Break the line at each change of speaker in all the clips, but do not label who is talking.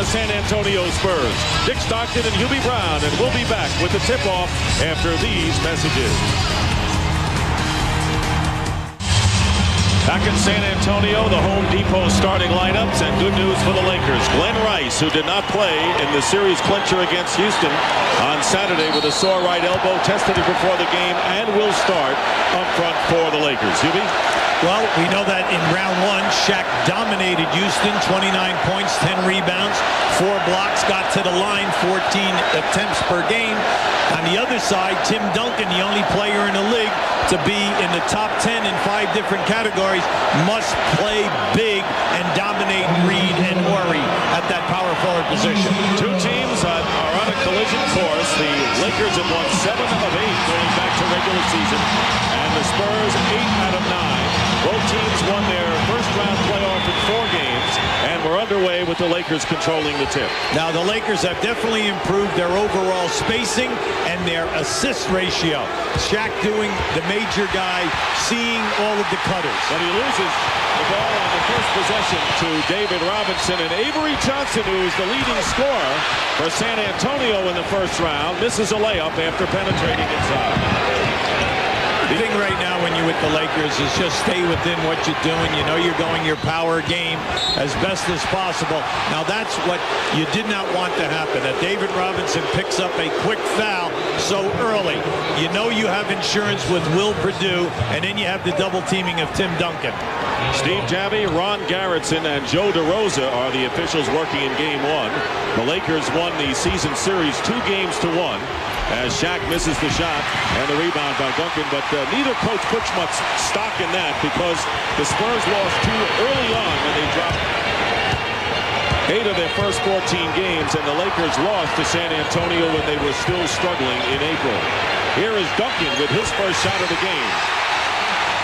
the San Antonio Spurs. Dick Stockton and Hubie Brown, and we'll be back with the tip-off after these messages. Back in San Antonio, the Home Depot starting lineups, and good news for the Lakers. Glenn Rice, who did not play in the series clincher against Houston on Saturday with a sore right elbow, tested it before the game and will start up front for the Lakers. Hubie?
Well, we know that in round one, Shaq dominated Houston, 29 points, 10 rebounds, 4 blocks, got to the line, 14 attempts per game. On the other side, Tim Duncan, the only player in the league to be in the top 10 in 5 different categories, must play big and dominate Reed and Horry at that power forward position.
Two teams are on a collision course. The Lakers have won 7 of 8 going back to regular season, and the Spurs 8 out of 9. Both teams won their first-round playoff in 4 games, and we're underway with the Lakers controlling the tip.
Now, the Lakers have definitely improved their overall spacing and their assist ratio. Shaq doing the major guy, seeing all of the cutters.
But he loses the ball on the first possession to David Robinson, and Avery Johnson, who is the leading scorer for San Antonio in the first round, misses a layup after penetrating inside.
The thing right now when you're with the Lakers is just stay within what you're doing. You know you're going your power game as best as possible. Now that's what you did not want to happen. That David Robinson picks up a quick foul so early. You know you have insurance with Will Perdue, and then you have the double teaming of Tim Duncan.
Steve Javie, Ron Garrettson, and Joe DeRosa are the officials working in Game 1. The Lakers won the season series 2 games to 1. As Shaq misses the shot and the rebound by Duncan, but neither coach puts much stock in that because the Spurs lost too early on when they dropped 8 of their first 14 games, and the Lakers lost to San Antonio when they were still struggling in April. Here is Duncan with his first shot of the game.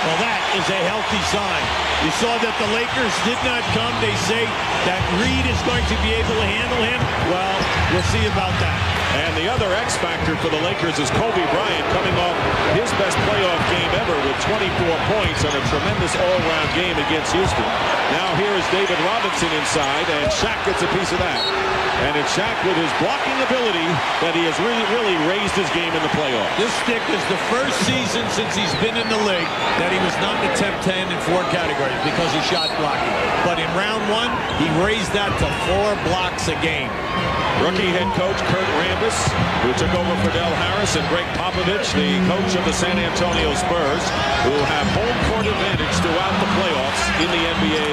Well, that is a healthy sign. You saw that the Lakers did not come. They say that Reed is going to be able to handle him. Well, we'll see about that.
And the other X factor for the Lakers is Kobe Bryant, coming off his best playoff game ever with 24 points and a tremendous all-round game against Houston. Now here is David Robinson inside, and Shaq gets a piece of that. And it's Shaq with his blocking ability that he has really raised his game in the playoffs.
This stick is the first season since he's been in the league that he was not in the top 10 in 4 categories because he shot blocking. But in round 1, he raised that to 4 blocks a game.
Rookie head coach Kurt Rambis, who took over for Del Harris, and Greg Popovich, the coach of the San Antonio Spurs, who have home court advantage throughout the playoffs in the NBA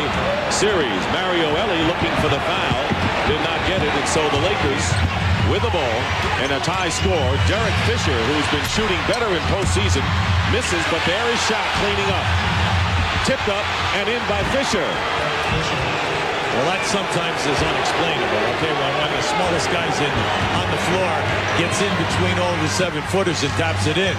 series. Mario Elie looking for the foul, did not get it, and so the Lakers with the ball and a tie score. Derek Fisher, who's been shooting better in postseason, misses, but there is Shaq cleaning up. Tipped up and in by Fisher.
Well, that sometimes is unexplainable. Okay, well, when the smallest guy's on the floor gets in between all the 7-footers and taps it in.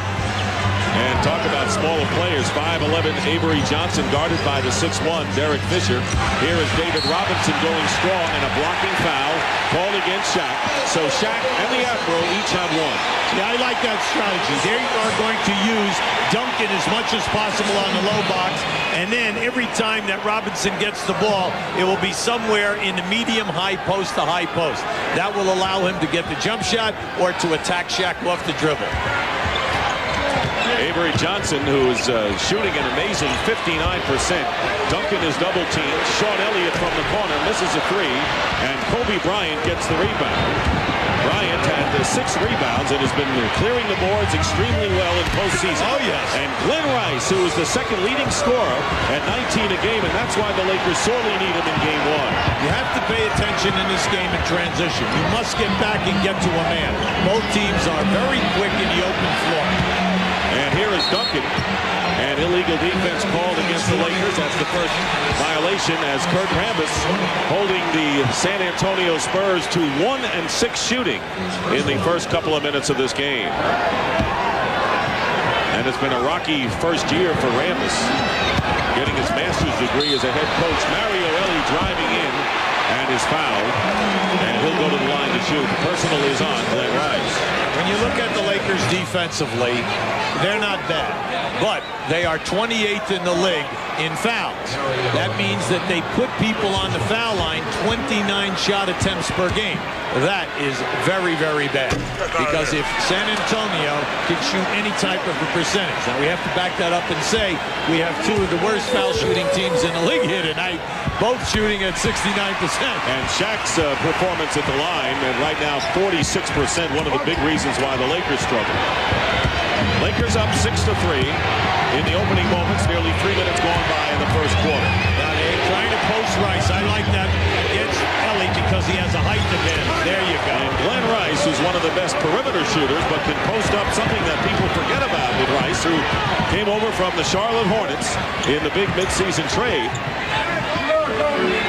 And talk about smaller players. 5'11" Avery Johnson guarded by the 6'1" Derek Fisher. Here is David Robinson going strong, and a blocking foul called against Shaq. So Shaq and the Afro each have 1.
Yeah, I like that strategy. They are going to use Duncan as much as possible on the low box, and then every time that Robinson gets the ball, it will be somewhere in the medium high post to high post. That will allow him to get the jump shot or to attack Shaq off the dribble.
Avery Johnson, who is shooting an amazing 59%. Duncan is double teamed. Sean Elliott from the corner misses a 3, and Kobe Bryant gets the rebound. Bryant had 6 rebounds and has been clearing the boards extremely well in postseason.
Oh, yes.
And Glenn Rice, who is the second leading scorer at 19 a game, and that's why the Lakers sorely need him in Game 1.
You have to pay attention in this game in transition. You must get back and get to a man. Both teams are very quick in the open floor.
And here is Duncan, and illegal defense called against the Lakers. That's the first violation, as Kurt Rambis holding the San Antonio Spurs to 1-6 shooting in the first couple of minutes of this game. And it's been a rocky first year for Rambis, getting his master's degree as a head coach. Mario Elie driving in, Bryant is fouled, and he'll go to the line to shoot. The personal is on Glenn Rice.
When you look at the Lakers defensively, they're not bad, but they are 28th in the league in fouls. That means that they put people on the foul line 29 shot attempts per game. That is very, very bad, because if San Antonio can shoot any type of a percentage, now we have to back that up and say we have two of the worst foul shooting teams in the league here tonight, both shooting at 69%.
And Shaq's performance at the line, and right now 46%, one of the big reasons why the Lakers struggle. Lakers up 6-3 in the opening moments, nearly 3 minutes gone by in the first quarter.
Now they're trying to post Rice. I like that against Ellie because he has a height advantage. There you go.
And Glenn Rice, who's one of the best perimeter shooters, but can post up, something that people forget about with Rice, who came over from the Charlotte Hornets in the big midseason trade.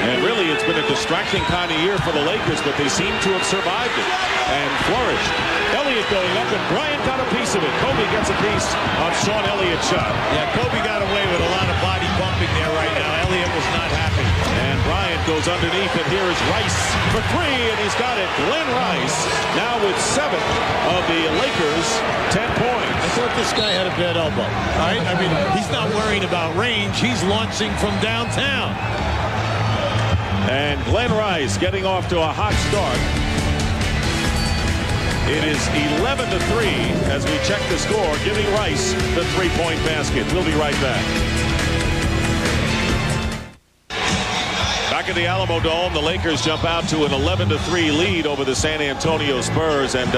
And really, it's been a distracting kind of year for the Lakers, but they seem to have survived it and flourished. Elliott going up, and Bryant got a piece of it. Kobe gets a piece of Sean Elliott's shot.
Yeah, Kobe got away with a lot of body bumping there right now. Elliott was not happy.
And Bryant goes underneath, and here is Rice for three, and he's got it. Glenn Rice now with 7 of the Lakers' 10 points.
I thought this guy had a bad elbow. Right? I mean, he's not worrying about range. He's launching from downtown.
And Glenn Rice getting off to a hot start. It is 11-3 as we check the score, giving Rice the three-point basket. We'll be right back. Back at the Alamo Dome, the Lakers jump out to an 11-3 lead over the San Antonio Spurs. And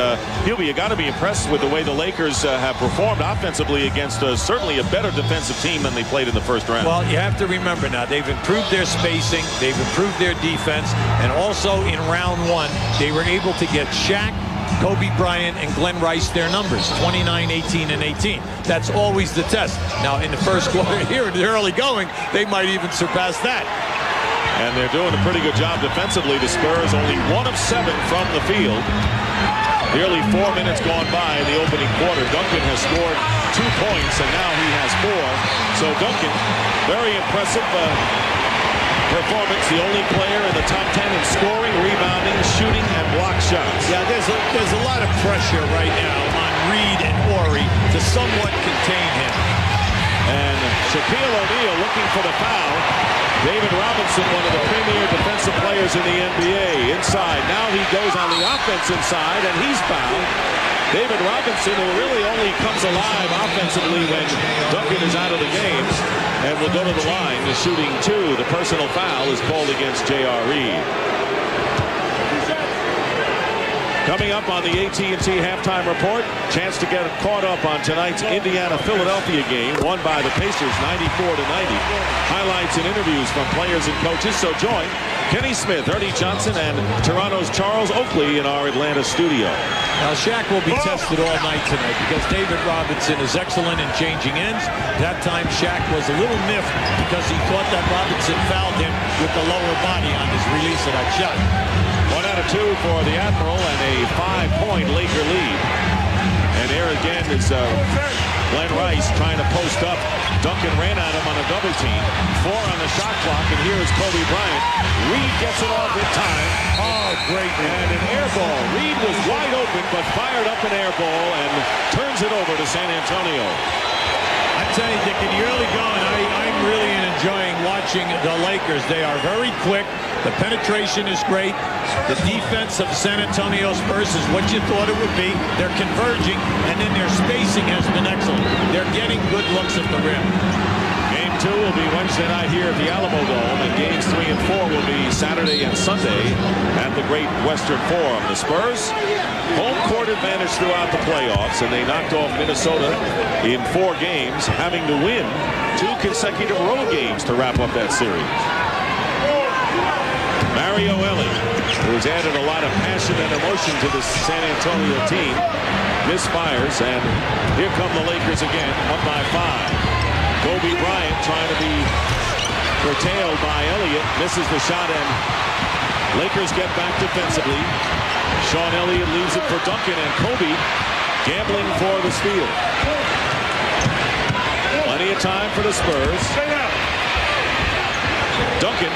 Hubie, you got to be impressed with the way the Lakers have performed offensively against certainly a better defensive team than they played in the first round.
Well, you have to remember now, they've improved their spacing, they've improved their defense, and also in round 1, they were able to get Shaq, Kobe Bryant, and Glenn Rice their numbers, 29, 18, and 18. That's always the test. Now, in the first quarter here, in the early going, they might even surpass that.
And they're doing a pretty good job defensively. The Spurs only 1 of 7 from the field. Nearly 4 minutes gone by in the opening quarter. Duncan has scored 2 points, and now he has 4. So Duncan, very impressive performance. The only player in the top 10 in scoring, rebounding, shooting, and block shots.
Yeah, there's a lot of pressure right now on Reed and Horry to somewhat contain him.
And Shaquille O'Neal looking for the foul. David Robinson, one of the premier defensive players in the NBA, inside. Now he goes on the offensive side, and he's fouled. David Robinson, who really only comes alive offensively when Duncan is out of the game, and will go to the line. The shooting 2. The personal foul is called against J.R. Reed. Coming up on the AT&T halftime report, chance to get caught up on tonight's Indiana-Philadelphia game, won by the Pacers 94-90. Highlights and interviews from players and coaches. So join Kenny Smith, Ernie Johnson, and Toronto's Charles Oakley in our Atlanta studio.
Now, Shaq will be tested all night tonight because David Robinson is excellent in changing ends. That time, Shaq was a little miffed because he thought that Robinson fouled him with the lower body on his release of that shot.
1 out of 2 for the Admiral, and a 5-point Laker lead. And there again is Glenn Rice trying to post up. Duncan ran at him on a double team. 4 on the shot clock, and here is Kobe Bryant. Reed gets it off in time.
Oh, great.
And an air ball. Reed was wide open, but fired up an air ball and turns it over to San Antonio.
I tell you, Dick, in the early going, I'm really enjoying watching the Lakers. They are very quick. The penetration is great. The defense of San Antonio Spurs is what you thought it would be. They're converging, and then their spacing has been excellent. They're getting good looks at the rim.
Game 2 will be Wednesday night here at the Alamo Dome, and games 3 and 4 will be Saturday and Sunday at the Great Western Forum. The Spurs, home court advantage throughout the playoffs, and they knocked off Minnesota in 4 games, having to win 2 consecutive road games to wrap up that series. Mario Ellie, who has added a lot of passion and emotion to this San Antonio team, misfires, and here come the Lakers again, up by 5. Kobe Bryant trying to be curtailed by Elliott, misses the shot, and Lakers get back defensively. Sean Elliott leaves it for Duncan, and Kobe gambling for the steal. Plenty of time for the Spurs. Duncan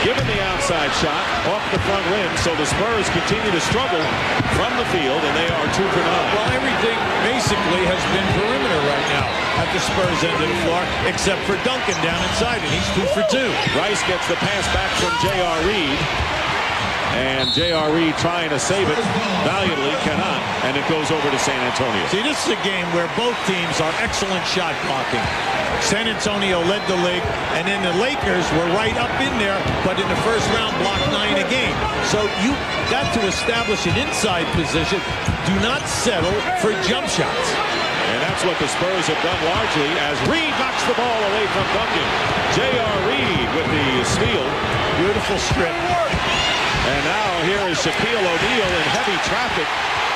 given the outside shot off the front rim, so the Spurs continue to struggle from the field, and they are 2 for 9.
Well, everything basically has been perimeter right now at the Spurs end of the floor, except for Duncan down inside, and he's 2 for 2.
Rice gets the pass back from J.R. Reed. And J.R. Reed trying to save it valiantly, cannot, and it goes over to San Antonio.
See, this is a game where both teams are excellent shot blocking. San Antonio led the league, and then the Lakers were right up in there, but in the first round blocked 9 a game. So you got to establish an inside position. Do not settle for jump shots.
And that's what the Spurs have done largely as Reed knocks the ball away from Duncan. J.R. Reed with the steal.
Beautiful strip.
And now here is Shaquille O'Neal in heavy traffic.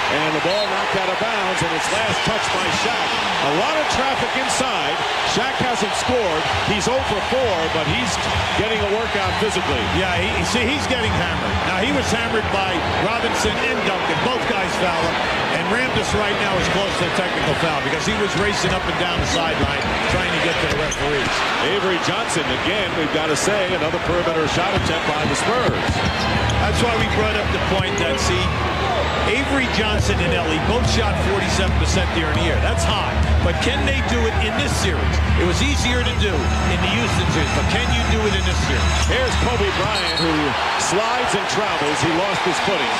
And the ball knocked out of bounds, and it's last touched by Shaq. A lot of traffic inside. Shaq hasn't scored. He's 0 for 4, but he's getting a workout physically.
Yeah, he's getting hammered. Now, he was hammered by Robinson and Duncan. Both guys foul him. And Ramdas right now is close to a technical foul because he was racing up and down the sideline trying to get to the referees.
Avery Johnson, again, we've got to say, another perimeter shot attempt by the Spurs.
That's why we brought up the point that, see, Avery Johnson and Ellie both shot 47% during the year. That's high. But can they do it in this series? It was easier to do in the Houston series, but can you do it in this series?
Here's Kobe Bryant, who slides and travels. He lost his footing.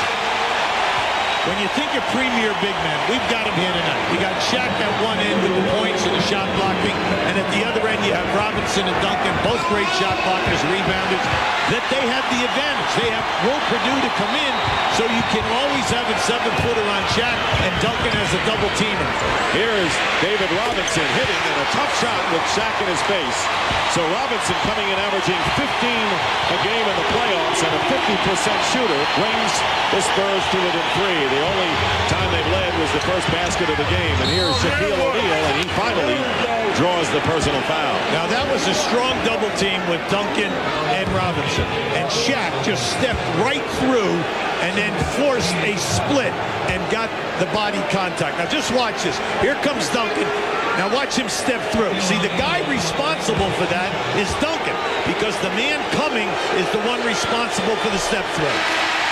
When you think of premier big men, we've got him here tonight. We got Shaq at one end with the points and the shot blocking, and at the other end you have Robinson and Duncan, both great shot blockers, rebounders, that they have the advantage. They have Will Perdue to come in, so you can always have a 7-footer on Shaq, and Duncan has a double teamer.
Here is David Robinson hitting, and a tough shot with Shaq in his face. So Robinson coming in averaging 15 a game in the playoffs, and a 50% shooter brings the Spurs to it in 3. The only time they've led was the first basket of the game. And here's Shaquille O'Neal, and he finally draws the personal foul.
Now that was a strong double team with Duncan and Robinson. And Shaq just stepped right through and then forced a split and got the body contact. Now just watch this. Here comes Duncan. Now watch him step through. See, the guy responsible for that is Duncan, because the man coming is the one responsible for the step through.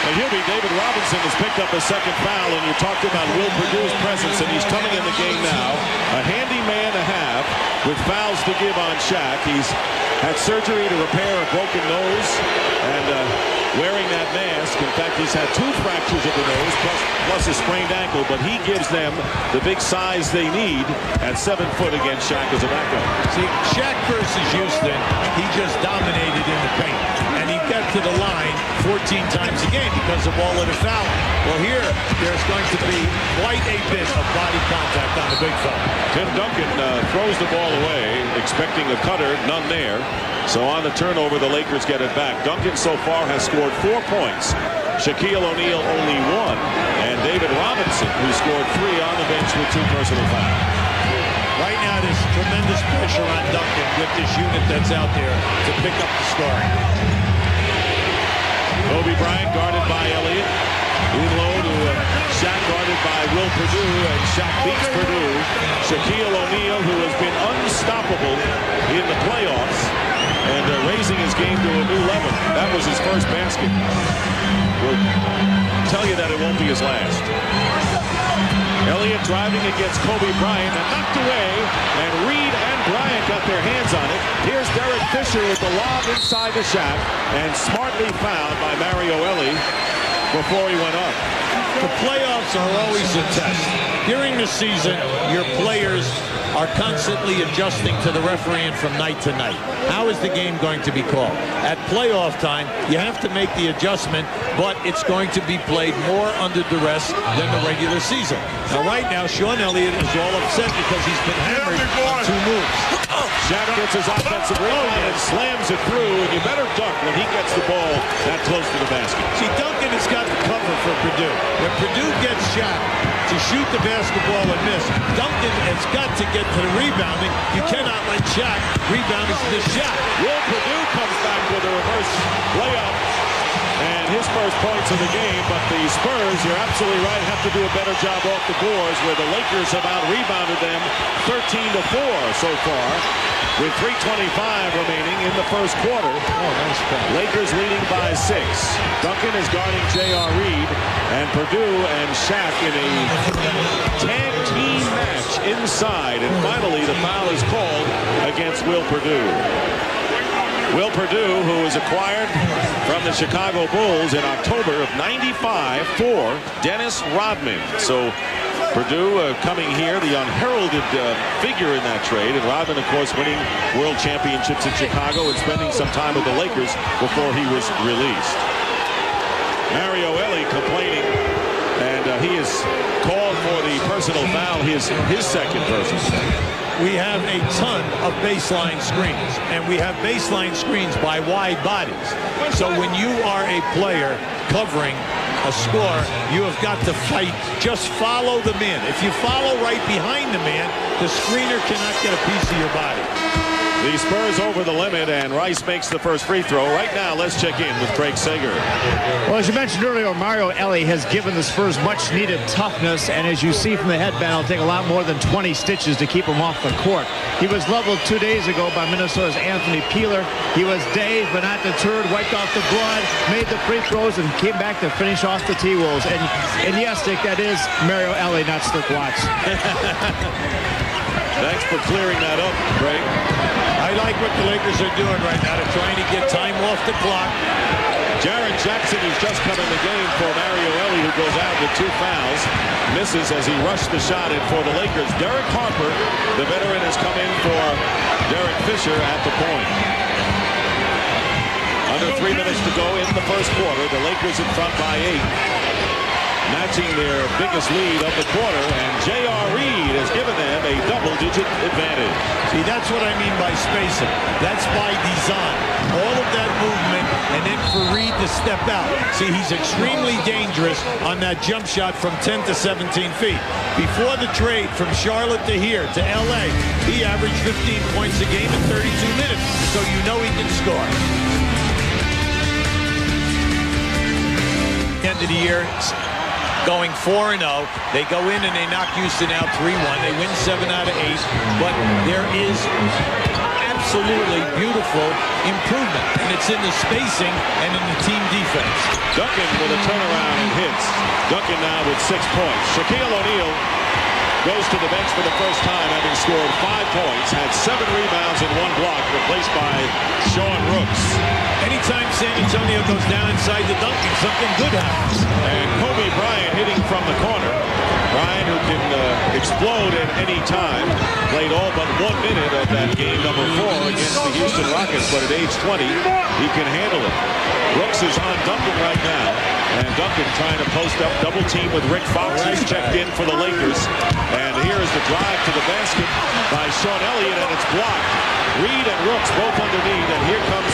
And David Robinson has picked up a second foul, and you talked about Will Perdue's presence, and he's coming in the game now. A handy man to have with fouls to give on Shaq. He's had surgery to repair a broken nose, and wearing that mask. In fact, he's had 2 fractures of the nose, plus a sprained ankle, but he gives them the big size they need at 7 foot against Shaq as a backup.
See, Shaq versus Houston, he just dominated in the paint. And he got to the line 14 times a game because of all of the fouling. Well, here, there's going to be quite a bit of body contact on the big fella.
Tim Duncan throws the ball away, expecting a cutter, none there. So on the turnover, the Lakers get it back. Duncan so far has scored 4 points. Shaquille O'Neal only 1. And David Robinson, who scored 3 on the bench with 2 personal fouls.
Right now, there's tremendous pressure on Duncan with this unit that's out there to pick up the scoring.
Kobe Bryant guarded by Elliott. In low to Shaq, guarded by Will Perdue, and Shaq beats Perdue. Shaquille O'Neal, who has been unstoppable in the playoffs, and raising his game to a new level. That was his first basket. We'll tell you that it won't be his last. Elliott driving against Kobe Bryant and knocked away, and Reed and Bryant got their hands on it. Here's Derek Fisher with the lob inside the Shaq, and smartly fouled by Mario Elie before he went up.
The playoffs are always a test. During the season, your players are constantly adjusting to the refereeing from night to night. How is the game going to be called? At playoff time, you have to make the adjustment, but it's going to be played more under duress than the regular season. Now, right now, Sean Elliott is all upset because he's been hammered on 2 moves.
Shaq gets his offensive rebound and slams it through, and you better duck when he gets the ball that close to the basket.
See, Duncan has got the cover for Perdue. When Perdue gets Shaq to shoot the basketball and miss, Duncan has got to get to the rebounding. You cannot let Shaq rebound into the shot.
Will Perdue comes back with a reverse layup. and his first points of the game. But the Spurs, you're absolutely right, have to do a better job off the boards, where the Lakers have out-rebounded them 13-4 so far, with 3:25 remaining in the first quarter.
Oh, nice pass.
Lakers leading by 6. Duncan is guarding J.R. Reed, and Purdue and Shaq in a tag team match inside. And finally, the foul is called against Will Purdue. Will Purdue, who was acquired from the Chicago Bulls in October of '95 for Dennis Rodman. So Purdue coming here, the unheralded figure in that trade. And Rodman, of course, winning world championships in Chicago and spending some time with the Lakers before he was released. Mario Elie complaining, and he is called for the personal foul, his second personal.
We have a ton of baseline screens, and we have baseline screens by wide bodies. So when you are a player covering a score, you have got to fight. Just follow the man. If you follow right behind the man, the screener cannot get a piece of your body.
The Spurs over the limit, and Rice makes the first free throw. Right now, let's check in with Craig Sager.
Well, as you mentioned earlier, Mario Elie has given the Spurs much-needed toughness, and as you see from the headband, it'll take a lot more than 20 stitches to keep him off the court. He was leveled 2 days ago by Minnesota's Anthony Peeler. He was dazed but not deterred, wiped off the blood, made the free throws, and came back to finish off the T-Wolves. And yes, Dick, that is Mario Elie, not Slick Watts.
Thanks for clearing that up, Craig.
I like what the Lakers are doing right now. They're trying to get time off the clock.
Jaren Jackson has just come in the game for Mario Elie, who goes out with 2 fouls. Misses as he rushed the shot in for the Lakers. Derek Harper, the veteran, has come in for Derek Fisher at the point. Under 3 minutes to go in the first quarter. The Lakers in front by 8. Matching their biggest lead of the quarter, and J.R. Reed has given them a double-digit advantage.
See, that's what I mean by spacing. That's by design. All of that movement, and then for Reed to step out. See, he's extremely dangerous on that jump shot from 10 to 17 feet. Before the trade from Charlotte to here to L.A., he averaged 15 points a game in 32 minutes, so you know he can score. End of the year, going 4-0. They go in and they knock Houston out 3-1. They win 7 out of 8. But there is absolutely beautiful improvement, and it's in the spacing and in the team defense.
Duncan with a turnaround and hits. Duncan now with 6 points. Shaquille O'Neal goes to the bench for the first time, having scored 5 points, had 7 rebounds and 1 block, replaced by Sean Rooks.
Anytime San Antonio goes down inside the Duncan, something good happens.
And Kobe Bryant hitting from the corner. Bryant, who can explode at any time, played all but 1 minute of that game number 4 against the Houston Rockets, but at age 20, he can handle it. Rooks is on Duncan right now, and Duncan trying to post up double team with Rick Fox, who's checked in for the Lakers. And here is the drive to the basket by Sean Elliott, and it's blocked. Reed and Rooks both underneath, and here comes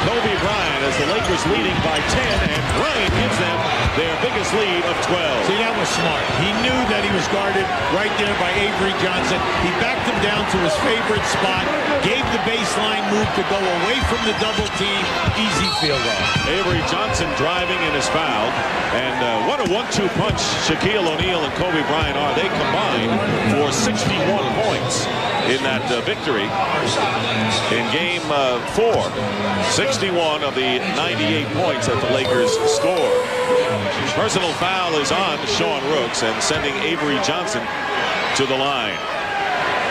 Kobe Bryant as the Lakers leading by 10, and Bryant gives them their biggest lead of 12.
See, that was smart. He knew that he was guarded right there by Avery Johnson. He backed him down to his favorite spot, gave the baseline move to go away from the double team. Easy field goal.
Avery Johnson driving and is fouled. And what a 1-2 punch Shaquille O'Neal and Kobe Bryant are. They combined for 61 points in that victory in game 4. 61 of the 98 points that the Lakers scored. Personal foul is on Sean Rooks and sending Avery Johnson to the line.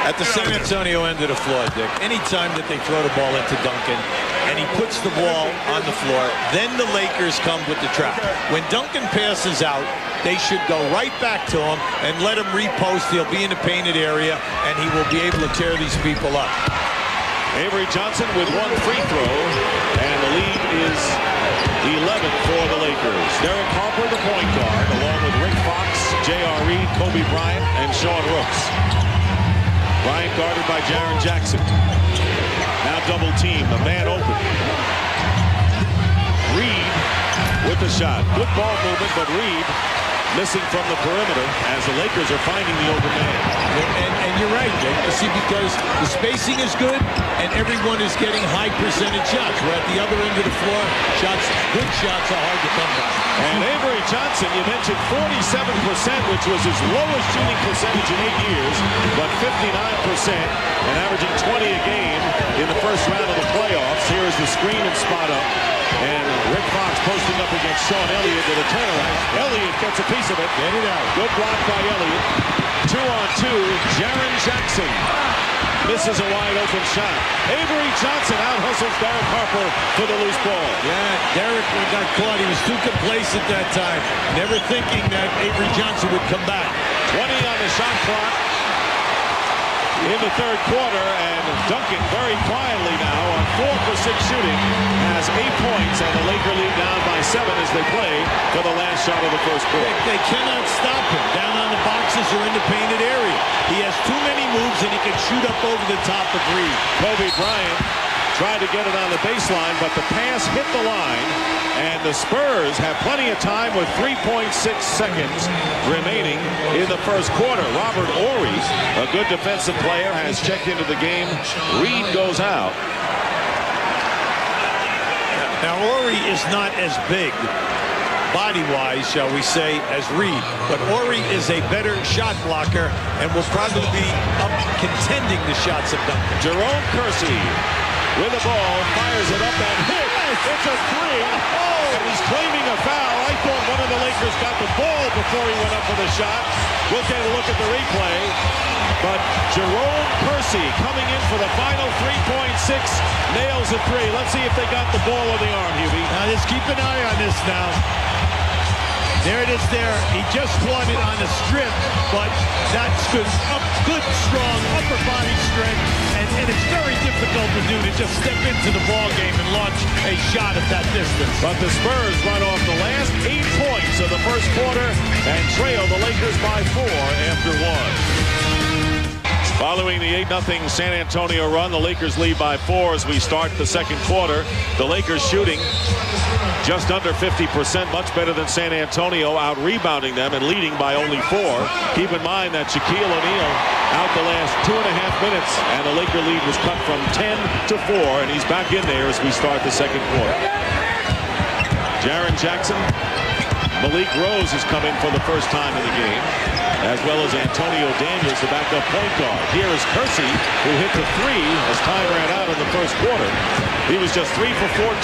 At the San Antonio end of the floor, Dick, anytime that they throw the ball into Duncan and he puts the ball on the floor, then the Lakers come with the trap. When Duncan passes out, they should go right back to him and let him repost. He'll be in the painted area, and he will be able to tear these people up.
Avery Johnson with 1 free throw, and the lead is 11 for the Lakers. Derek Harper, the point guard, along with Rick Fox, J.R. Reed, Kobe Bryant, and Sean Rooks. Bryant guarded by Jaren Jackson. Now double team, the man open. Reed with the shot. Good ball movement, but Reed missing from the perimeter as the Lakers are finding the open man.
And you're right, Jake. You see, because the spacing is good and everyone is getting high percentage shots. We're at the other end of the floor. Good shots are hard to come by.
And Avery Johnson, you mentioned 47%, which was his lowest shooting percentage in 8 years, but 59% and averaging 20 a game in the first round of the playoffs. Here is the screen and spot up. And Rick Fox posting up against Sean Elliott with a turnaround. Elliott gets a piece of it.
Get it out.
Good block by Elliott. 2-on-2. Jaren Jackson misses a wide open shot. Avery Johnson out-hustles Derek Harper for the loose ball.
Yeah, Derek got caught. He was too complacent that time. Never thinking that Avery Johnson would come back.
20 on the shot clock in the third quarter, and Duncan very quietly now on 4 for 6 shooting has 8 points, and the Lakers lead down by 7 as they play for the last shot of the first quarter.
They cannot stop him down on the boxes or in the painted area. He has too many moves, and he can shoot up over the top of Reed.
Kobe Bryant tried to get it on the baseline, but the pass hit the line, and the Spurs have plenty of time with 3.6 seconds remaining in the first quarter. Robert Horry, a good defensive player, has checked into the game. Reed goes out.
Now, Horry is not as big, body-wise, shall we say, as Reed. But Horry is a better shot blocker and will probably be up contending the shots of Duncan.
Jerome Kersey with the ball, fires it up and hit. It's a 3. And he's claiming a foul. I thought one of the Lakers got the ball before he went up for the shot. We'll get a look at the replay. But Jerome Kersey coming in for the final 3.6, nails a 3. Let's see if they got the ball on the arm, Hubie.
Now, let's keep an eye on this now. There it is there. He just caught it on a strip, but that's good, strong upper body strength, and it's very difficult to do, to just step into the ball game and launch a shot at that distance.
But the Spurs run off the last 8 points of the first quarter and trail the Lakers by 4 after 1. Following the 8-0 San Antonio run, the Lakers lead by 4 as we start the second quarter. The Lakers shooting just under 50%, much better than San Antonio, out-rebounding them and leading by only 4. Keep in mind that Shaquille O'Neal out the last 2.5 minutes, and the Laker lead was cut from 10 to 4, and he's back in there as we start the second quarter. Jaren Jackson, Malik Rose has come in for the first time in the game, as well as Antonio Daniels, the backup point guard. Here is Kersey, who hit the 3 as time ran out in the first quarter. He was just 3 for 14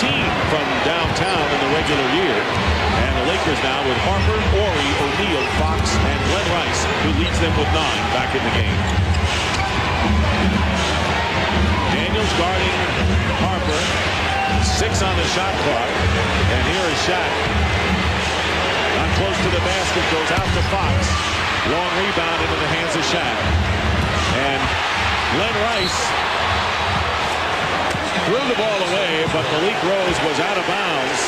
from downtown in the regular year. And the Lakers now with Harper, Horry, O'Neal, Fox, and Glenn Rice, who leads them with 9 back in the game. Daniels guarding Harper. 6 on the shot clock. And here is Shaq. Not close to the basket, goes out to Fox. Long rebound into the hands of Shaq. And Glenn Rice threw the ball away, but Malik Rose was out of bounds.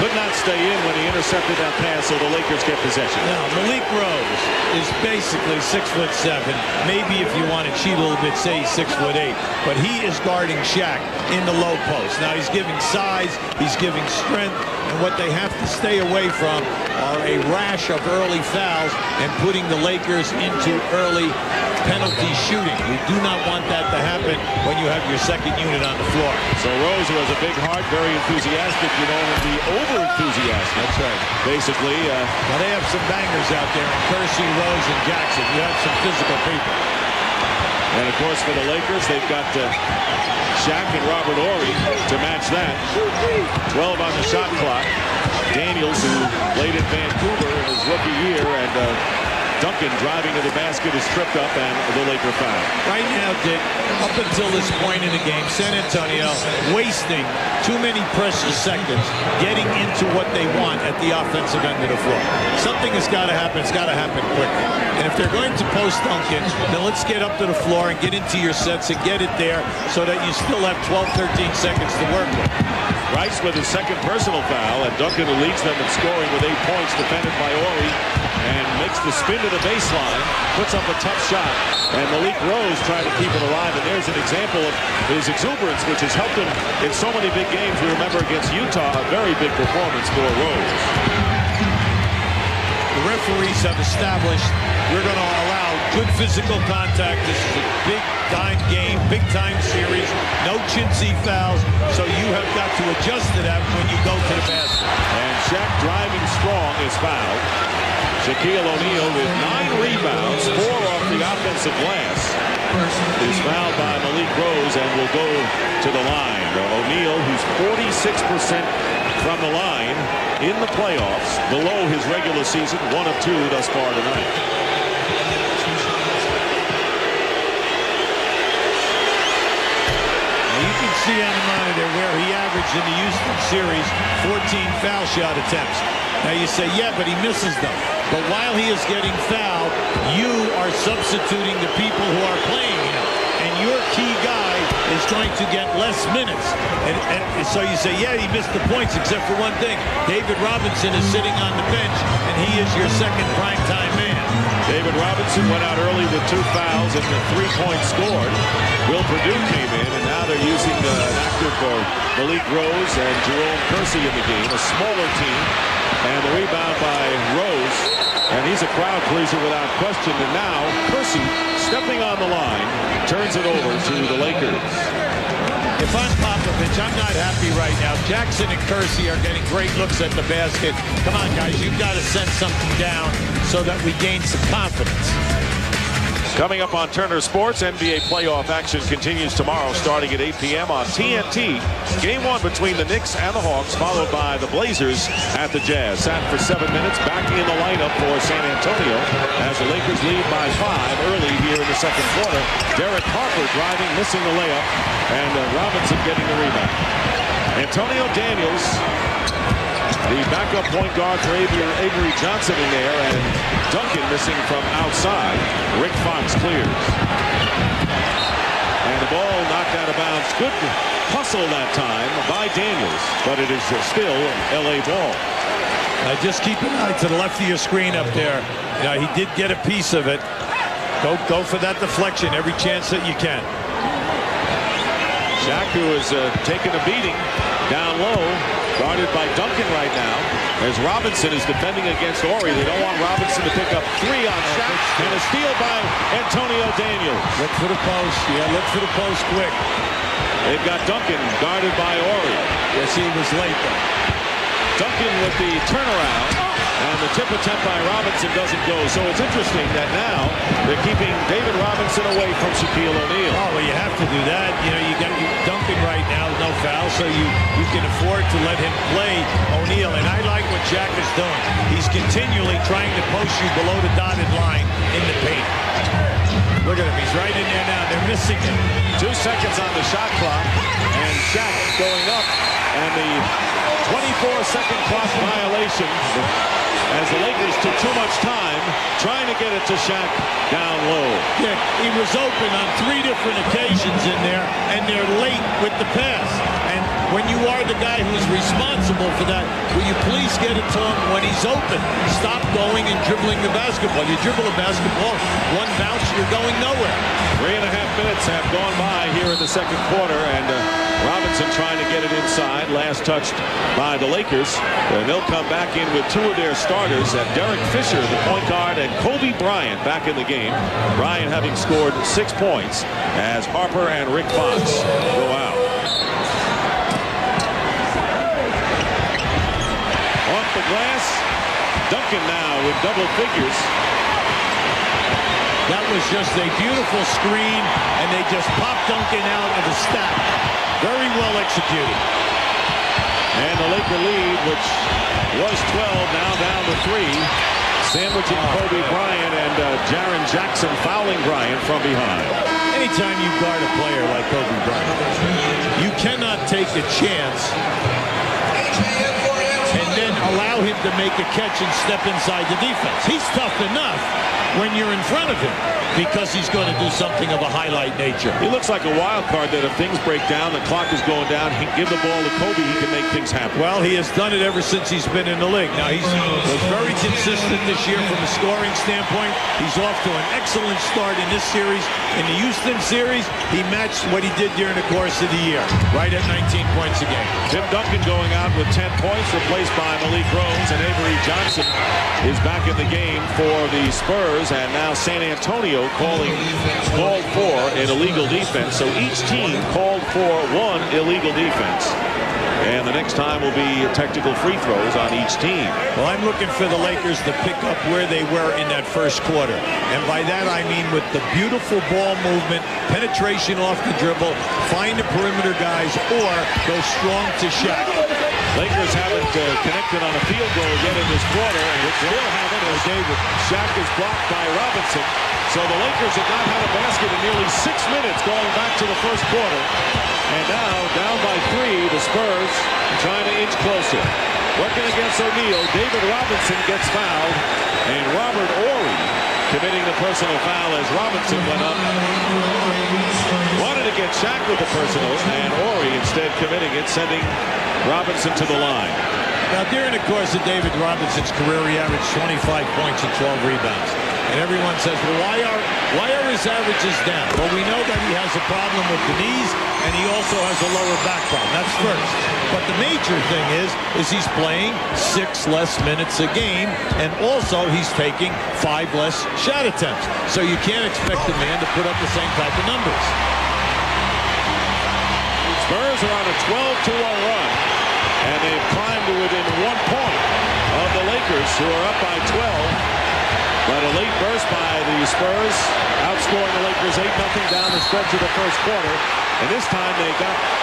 Could not stay in when he intercepted that pass, so the Lakers get possession.
Now, Malik Rose is basically 6'7". Maybe if you want to cheat a little bit, say he's 6'8". But he is guarding Shaq in the low post. Now, he's giving size, he's giving strength, and what they have to stay away from are a rash of early fouls and putting the Lakers into early penalty shooting. We do not want that to happen when you have your second unit on the floor.
So Rose, who has a big heart, very enthusiastic, you know, and be over-enthusiastic.
That's right.
Basically.
Now they have some bangers out there. Kersey, Rose, and Jackson. You have some physical people.
And, of course, for the Lakers, they've got Shaq and Robert Horry to match that. 12 on the shot clock. Daniels, who played in Vancouver in his rookie year, and Duncan driving to the basket is tripped up, and the Laker foul.
Right now, Dick, up until this point in the game, San Antonio wasting too many precious seconds getting into what they want at the offensive end of the floor. Something has got to happen. It's got to happen quickly. And if they're going to post Duncan, then let's get up to the floor and get into your sets and get it there so that you still have 12, 13 seconds to work with.
Rice with his second personal foul, and Duncan, who leads them in scoring with 8 points, defended by Horry, and makes the spin to the baseline, puts up a tough shot, and Malik Rose trying to keep it alive. And there's an example of his exuberance, which has helped him in so many big games. We remember against Utah, a very big performance for Rose.
The referees have established we're going to allow good physical contact. This is a big-time game, big-time series, no chintzy fouls, so you have got to adjust to that when you go to the basket.
And Shaq driving strong is fouled. Shaquille O'Neal with 9 rebounds, 4 off the offensive glass, is fouled by Malik Rose and will go to the line. O'Neal, who's 46% from the line in the playoffs, below his regular season, 1 of 2 thus far tonight.
You can see on the monitor where he averaged in the Houston series 14 foul shot attempts. Now you say, yeah, but he misses them. But while he is getting fouled, you are substituting the people who are playing him. And your key guy is going to get less minutes. And so you say, yeah, he missed the points except for one thing. David Robinson is sitting on the bench, and he is your second primetime man.
David Robinson went out early with 2 fouls and the 3 points scored. Will Purdue came in, and now they're using an active Malik Rose and Jerome Kersey in the game, a smaller team. And the rebound by Rose, and he's a crowd pleaser without question. And now Kersey, stepping on the line, turns it over to the Lakers.
If I'm Popovich, I'm not happy right now. Jackson and Kersey are getting great looks at the basket. Come on, guys, you've got to send something down so that we gain some confidence.
Coming up on Turner Sports, NBA playoff action continues tomorrow starting at 8 p.m. on TNT. Game 1 between the Knicks and the Hawks, followed by the Blazers at the Jazz. Sat for 7 minutes, back in the lineup for San Antonio as the Lakers lead by 5 early here in the second quarter. Derek Harper driving, missing the layup, and Robinson getting the rebound. Antonio Daniels, the backup point guard for Avery Johnson in there, and Duncan missing from outside. Rick Fox clears. And the ball knocked out of bounds. Good hustle that time by Daniels, but it is still L.A. ball.
Now just keep an eye to the left of your screen up there. He did get a piece of it. Go for that deflection every chance that you can.
Shaq, who is taking a beating down low, guarded by Duncan right now, as Robinson is defending against Horry. They don't want Robinson to pick up 3 on Shaq, and a steal by Antonio Daniels.
Look for the post. Yeah, look for the post quick.
They've got Duncan guarded by Horry.
Yes, he was late though.
Duncan with the turnaround, and the tip attempt by Robinson doesn't go. So it's interesting that now they're keeping David Robinson away from Shaquille O'Neal.
Oh, well, you have to do that. You got Duncan right now, no foul, so you can afford to let him play O'Neal. And I like what Shaq is doing. He's continually trying to post you below the dotted line in the paint. Look at him. He's right in there now. They're missing him.
2 seconds on the shot clock, and Shaq going up, and the 24-second clock violation as the Lakers took too much time trying to get it to Shaq down low.
Yeah, he was open on 3 different occasions in there, and they're late with the pass. And when you are the guy who's responsible for that, will you please get it to him when he's open? Stop going and dribbling the basketball. You dribble a basketball, 1 bounce, you're going nowhere.
3.5 minutes have gone by here in the second quarter, and Robinson trying to get it inside. Last touched by the Lakers. And they'll come back in with 2 of their starters, and Derek Fisher, the point guard, and Kobe Bryant back in the game. Bryant having scored 6 points as Harper and Rick Fox go out. Off the glass, Duncan now with double figures.
That was just a beautiful screen, and they just popped Duncan out of the stack. Very well executed.
And the Laker lead, which was 12, now down to 3. Sandwiching Kobe Bryant, and Jaren Jackson fouling Bryant from behind.
Anytime you guard a player like Kobe Bryant, you cannot take a chance and then allow him to make a catch and step inside the defense. He's tough enough when you're in front of him because he's going to do something of a highlight nature.
He looks like a wild card that if things break down, the clock is going down, he give the ball to Kobe, he can make things happen.
Well, he has done it ever since he's been in the league. Now, he's was very consistent this year from a scoring standpoint. He's off to an excellent start in this series. In the Houston series, he matched what he did during the course of the year, right at 19 points a game.
Tim Duncan going out with 10 points, replaced replaced by Malik Rose, and Avery Johnson is back in the game for the Spurs, and now San Antonio called for an illegal defense. So each team called for one illegal defense. And the next time will be technical free throws on each team.
Well, I'm looking for the Lakers to pick up where they were in that first quarter. And by that, I mean with the beautiful ball movement, penetration off the dribble, find the perimeter guys, or go strong to Shaq.
Lakers haven't connected on a field goal yet in this quarter, and it still haven't as David. Shaq is blocked by Robinson. So the Lakers have not had a basket in nearly 6 minutes going back to the first quarter. And now, down by 3, the Spurs trying to inch closer. Working against O'Neal, David Robinson gets fouled, and Robert Horry committing the personal foul as Robinson went up. Wanted to get Shaq with the personal, and Horry instead committing it, sending Robinson to the line.
Now, during the course of David Robinson's career, he averaged 25 points and 12 rebounds. And everyone says, well, why are his averages down? Well, we know that he has a problem with the knees, and he also has a lower back problem. That's first. But the major thing is he's playing 6 less minutes a game, and also he's taking 5 less shot attempts. So you can't expect the man to put up the same type of numbers.
Spurs are on a 12-1 run, and they've climbed to within 1 point of the Lakers, who are up by 12. But a late burst by the Spurs, outscoring the Lakers 8-0 down the stretch of the first quarter. And this time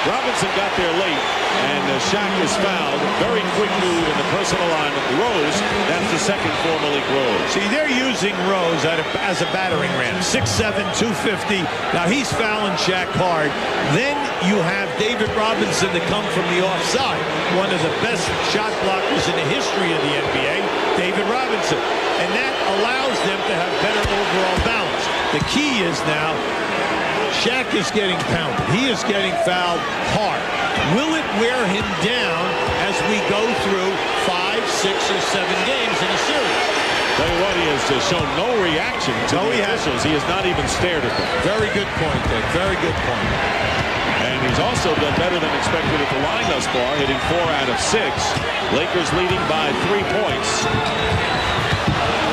Robinson got there late, and Shaq is fouled. Very quick move in the personal line. Rose, that's the second for Malik Rose.
See, they're using Rose as a battering ram. 6'7", 250. Now he's fouling Shaq hard. Then you have David Robinson to come from the offside. One of the best shot blockers in the history of the NBA, David Robinson. And that allows them to have better overall balance. The key is now, Shaq is getting pounded. He is getting fouled hard. Will it wear him down as we go through 5, 6, or 7 games in a series?
Tell you what, he has shown no reaction to the officials. He has not even stared at them.
Very good point, Dick. Very good point.
And he's also done better than expected at the line thus far, hitting 4 out of 6. Lakers leading by 3 points.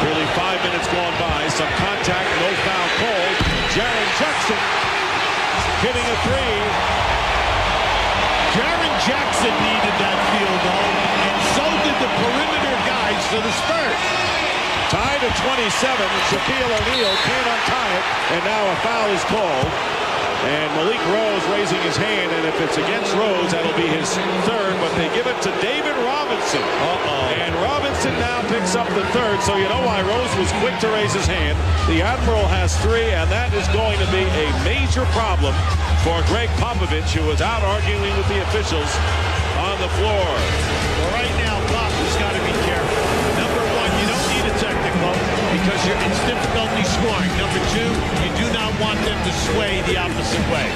Nearly 5 minutes gone by. Some contact, no foul called. Jaren Jackson hitting a 3.
Jaren Jackson needed that field goal, and so did the perimeter guys for the Spurs.
Tied at 27. Shaquille O'Neal can't untie it, and now a foul is called. And Malik Rose raising his hand, and if it's against Rose, that'll be his 3rd, but they give it to David Robinson. And Robinson now picks up the 3rd, so you know why Rose was quick to raise his hand. The Admiral has 3, and that is going to be a major problem for Greg Popovich, who was out arguing with the officials on the floor.
Well, right now, Pop has got to be careful. Number 1, you don't need a technical because it's difficulty scoring. Number 2, you do not want them to sway the opposite way.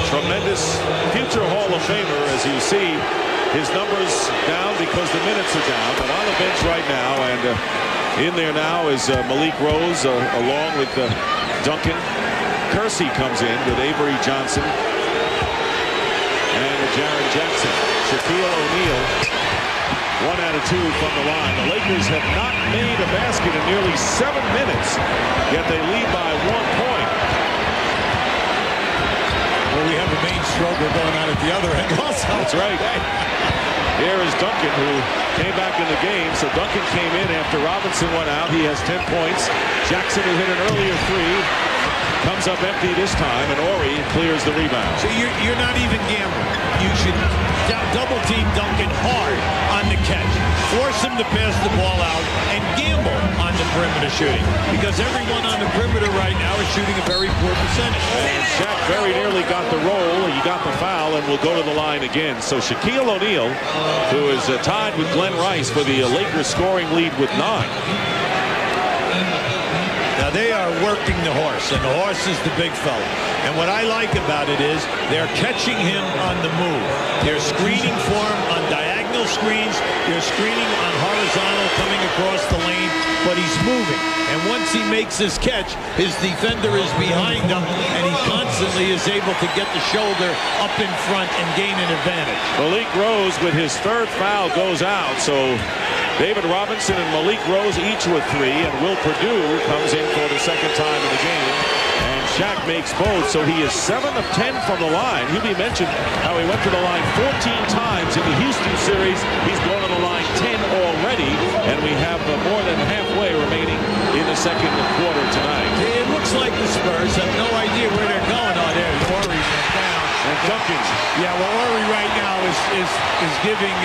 Tremendous future Hall of Famer, as you see his numbers down because the minutes are down, but on the bench right now, and in there now is Malik Rose along with Duncan. Kersey comes in with Avery Johnson and Jaren Jackson. Shaquille O'Neal, 1 out of 2 from the line. The Lakers have not made a basket in nearly 7 minutes, yet they lead by 1 point.
Well, we have a main struggle going on at the other end also.
That's right. Here is Duncan, who came back in the game. So Duncan came in after Robinson went out. He has 10 points. Jackson, who hit an earlier 3, comes up empty this time, and Horry clears the rebound.
So you're not even gambling. You should double team Duncan hard on the catch. Force him to pass the ball out and gamble on the perimeter shooting, because everyone on the perimeter right now is shooting a very poor percentage.
And Shaq very nearly got the roll. He got the foul and will go to the line again. So Shaquille O'Neal, who is tied with Glenn Rice for the Lakers scoring lead with 9.
Now they are working the horse, and the horse is the big fella. And what I like about it is they're catching him on the move. They're screening for him on diagonal screens. They're screening on horizontal coming across the lane, but he's moving. And once he makes his catch, his defender is behind him, and he constantly is able to get the shoulder up in front and gain an advantage.
Malik Rose with his third foul goes out. So David Robinson and Malik Rose each with 3, and Will Perdue comes in for the second time in the game. And Shaq makes both, so he is 7 of 10 from the line. Hubie mentioned how he went to the line 14 times in the Houston series. He's going to the line 10 already, and we have more than halfway remaining in the second quarter tonight.
It looks like the Spurs have no idea where they're going on there. Horry went down.
And Duncan.
Yeah, well, Horry right now is giving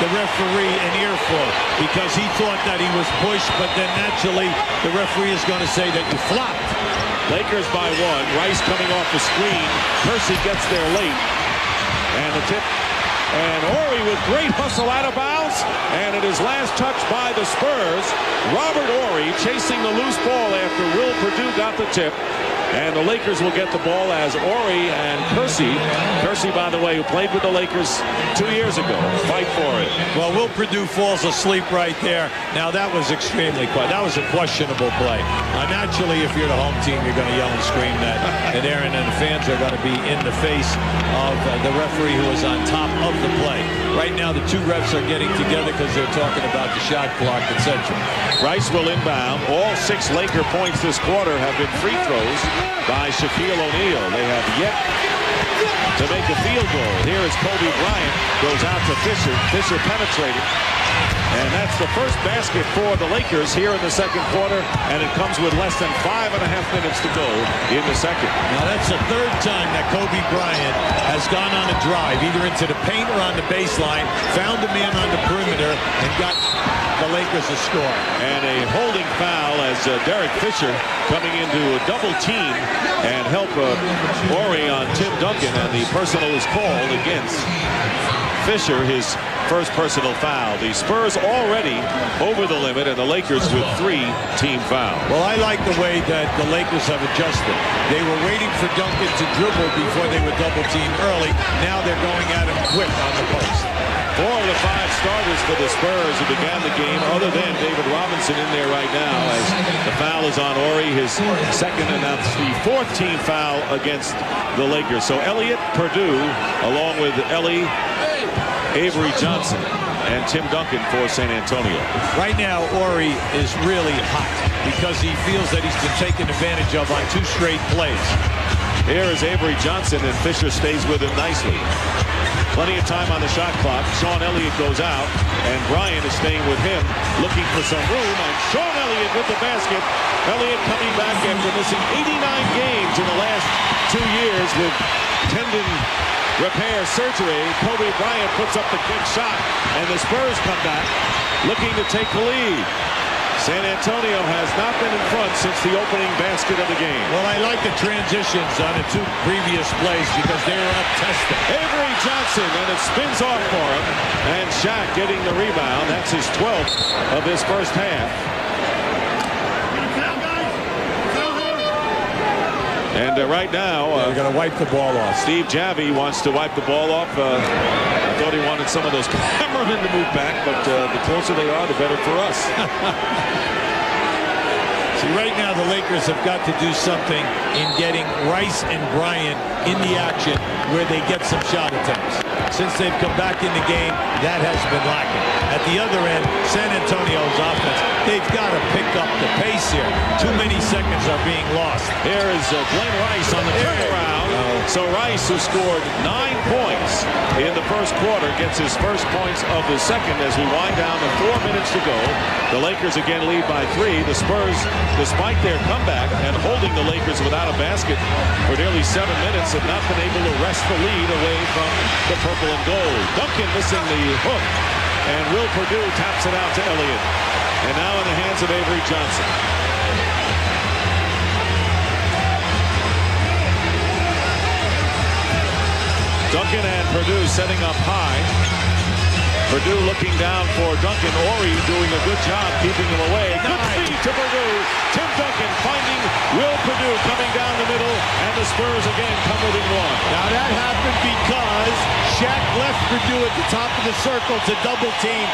the referee an earful because he thought that he was pushed, but then naturally the referee is going to say that you flopped.
Lakers by 1. Rice coming off the screen. Percy gets there late. And the tip. And Horry with great hustle out of bounds. And it is last touched by the Spurs. Robert Horry chasing the loose ball after Will Perdue got the tip. And the Lakers will get the ball as Horry and Percy, by the way, who played with the Lakers 2 years ago, fight for it.
Well, Will Perdue falls asleep right there. Now, that was extremely quiet. That was a questionable play. Naturally, if you're the home team, you're going to yell and scream that. And Aaron and the fans are going to be in the face of the referee who was on top of the play. Right now, the two refs are getting together because they're talking about the shot clock, etc.
Rice will inbound. All 6 Laker points this quarter have been free throws by Shaquille O'Neal. They have yet to make a field goal. Here is Kobe Bryant. Goes out to Fisher. Fisher penetrating. And that's the first basket for the Lakers here in the second quarter. And it comes with less than 5.5 minutes to go in the second.
Now that's the third time that Kobe Bryant has gone on a drive, either into the paint or on the baseline, found a man on the perimeter, and got the Lakers a score.
And a holding foul as Derek Fisher coming into a double team and help Horry on Tim Duncan. And the personal is called against Fisher, his first personal foul. The Spurs already over the limit, and the Lakers with 3 team fouls.
Well, I like the way that the Lakers have adjusted. They were waiting for Duncan to dribble before they were double teamed early. Now they're going at him quick on the post.
4 of the 5 starters for the Spurs who began the game, other than David Robinson in there right now, as the foul is on Horry, his second, and that's the 4th team foul against the Lakers. So Elliott, Perdue, along with Ellie, Avery Johnson, and Tim Duncan for San Antonio.
Right now, Horry is really hot because he feels that he's been taken advantage of on 2 straight plays.
Here is Avery Johnson, and Fisher stays with him nicely. Plenty of time on the shot clock. Sean Elliott goes out, and Bryant is staying with him, looking for some room, and Sean Elliott with the basket. Elliott coming back after missing 89 games in the last 2 years with tendon repair surgery. Kobe Bryant puts up the quick shot, and the Spurs come back looking to take the lead. San Antonio has not been in front since the opening basket of the game.
Well, I like the transitions on the 2 previous plays because they were up tested.
Avery Johnson, and it spins off for him. And Shaq getting the rebound. That's his 12th of this first half. And right now,
they're going to wipe the ball off.
Steve Javie wants to wipe the ball off. I thought he wanted some of those cameramen to move back, but the closer they are, the better for us.
See, right now the Lakers have got to do something in getting Rice and Bryant in the action where they get some shot attempts. Since they've come back in the game, that has been lacking. At the other end, San Antonio's offense, they've got to pick up the pace here. Too many seconds are being lost.
Here is Glenn Rice on the turnaround. So Rice, who scored 9 points in the first quarter, gets his first points of the second as we wind down to 4 minutes to go. The Lakers again lead by 3. The Spurs, despite their comeback and holding the Lakers without a basket for nearly 7 minutes, have not been able to wrest the lead away from the purple and gold. Duncan missing the hook, and Will Perdue taps it out to Elliott. And now in the hands of Avery Johnson. Duncan and Perdue setting up high. Perdue looking down for Duncan. Horry doing a good job keeping him away. Good feed to Perdue. Tim Duncan finding Will Perdue coming down the middle, and the Spurs again come within 1.
Now that happened because Shaq left Purdue at the top of the circle to double team.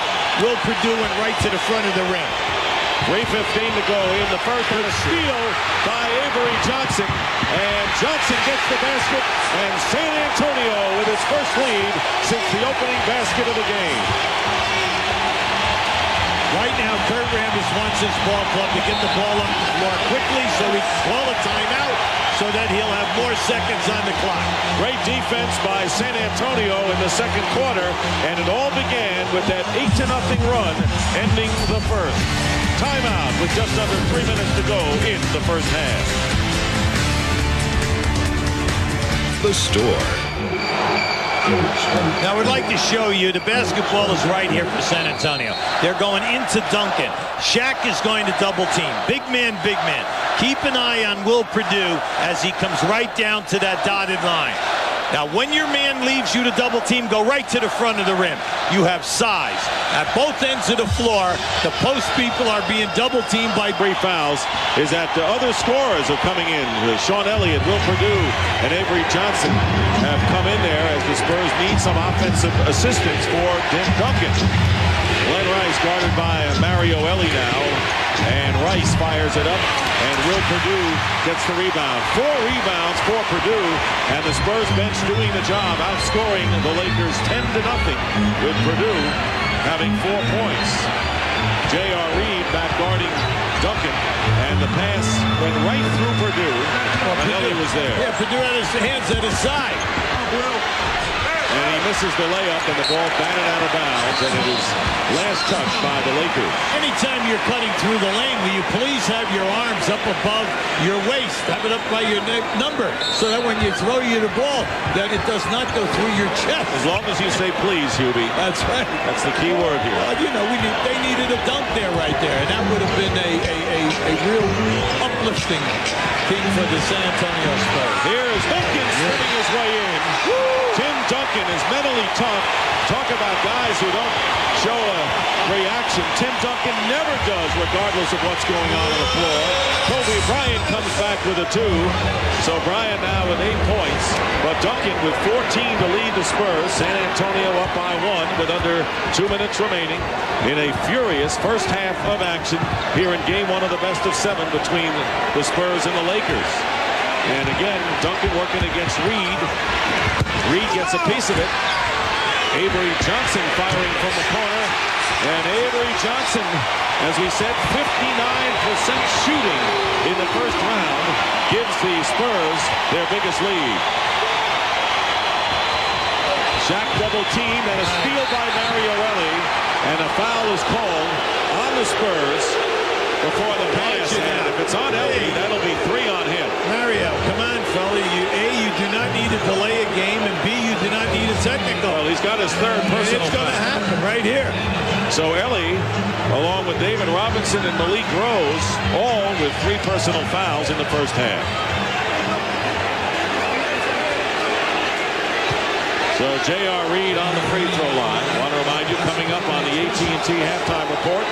Will Purdue went right to the front of the rim.
3:15 to go in the first, and a steal by Avery Johnson. And Johnson gets the basket, and San Antonio with his first lead since the opening basket of the game.
Right now, Kurt Rambis wants his ball club to get the ball on the floor quickly so he can call a timeout so that he'll have more seconds on the clock.
Great defense by San Antonio in the second quarter, and it all began with that 8-0 run ending the first. Timeout with just under 3 minutes to go in the first half.
The Store.
Now, I'd like to show you the basketball is right here for San Antonio. They're going into Duncan. Shaq is going to double team. Big man, big man. Keep an eye on Will Purdue as he comes right down to that dotted line. Now, when your man leaves you to double team, go right to the front of the rim. You have size. At both ends of the floor, the post people are being double teamed by
3 fouls is that the other scorers are coming in. Sean Elliott, Will Purdue, and Avery Johnson have come in there as the Spurs need some offensive assistance for Tim Duncan. Glenn Rice guarded by Mario Elie now, and Rice fires it up, and Will Purdue gets the rebound. 4 rebounds for Purdue, and the Spurs bench doing the job, outscoring the Lakers 10-0 with Purdue having 4 points. J.R. Reed back guarding Duncan, and the pass went right through Purdue, and Ellie was there.
Yeah, Purdue had his hands at his side.
And he misses the layup, and the ball batted out of bounds, and it is last touch by the Lakers.
Anytime you're cutting through the lane, will you please have your arms up above your waist? Have it up by your number, so that when you throw the ball, that it does not go through your chest.
As long as you say please, Hubie.
That's right.
That's the key word here.
Well, you know, they needed a dunk there right there, and that would have been a real uplifting thing for the San Antonio Spurs.
Here is Duncan swimming his way in. Tim Duncan is mentally tough. Talk about guys who don't show a reaction. Tim Duncan never does, regardless of what's going on the floor. Kobe Bryant comes back with a 2. So Bryant now with 8 points. But Duncan with 14 to lead the Spurs. San Antonio up by 1 with under 2 minutes remaining in a furious first half of action here in game 1 of the best of 7 between the Spurs and the Lakers. And again, Duncan working against Reed. Reed gets a piece of it. Avery Johnson firing from the corner. And Avery Johnson, as we said, 59% shooting in the first round, gives the Spurs their biggest lead. Shaq double teamed and a steal by Mario Elie. And a foul is called on the Spurs before the pass. And if it's on Elie, that'll be 3 on him.
Mario, come on, fella. You do not need to delay a game, and B, you do not need a technical.
Well, he's got his 3rd personal
It's going to happen right here.
So Elie, along with David Robinson and Malik Rose, all with 3 personal fouls in the first half. So J.R. Reed on the free throw line. I want to remind you, coming up on the AT&T halftime report,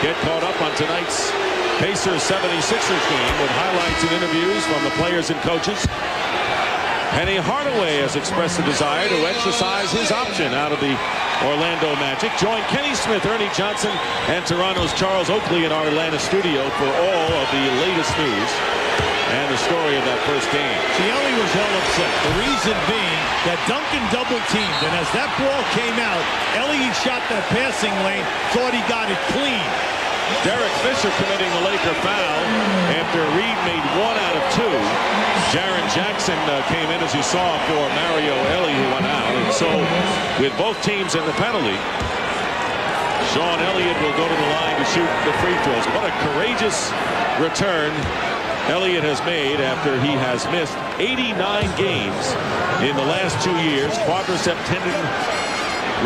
get caught up on tonight's Pacers 76ers game with highlights and interviews from the players and coaches. Penny Hardaway has expressed a desire to exercise his option out of the Orlando Magic. Join Kenny Smith, Ernie Johnson, and Toronto's Charles Oakley in our Atlanta studio for all of the latest news and the story of that first game.
See, Elie was all upset. The reason being that Duncan double teamed, and as that ball came out, Elie shot that passing lane, thought he got it clean.
Derek Fisher committing the Laker foul after Reed made 1 out of 2. Jaren Jackson came in, as you saw, for Mario Elie, who went out. And so, with both teams in the penalty, Sean Elliott will go to the line to shoot the free throws. What a courageous return Elliott has made after he has missed 89 games in the last 2 years. Quadricep tendon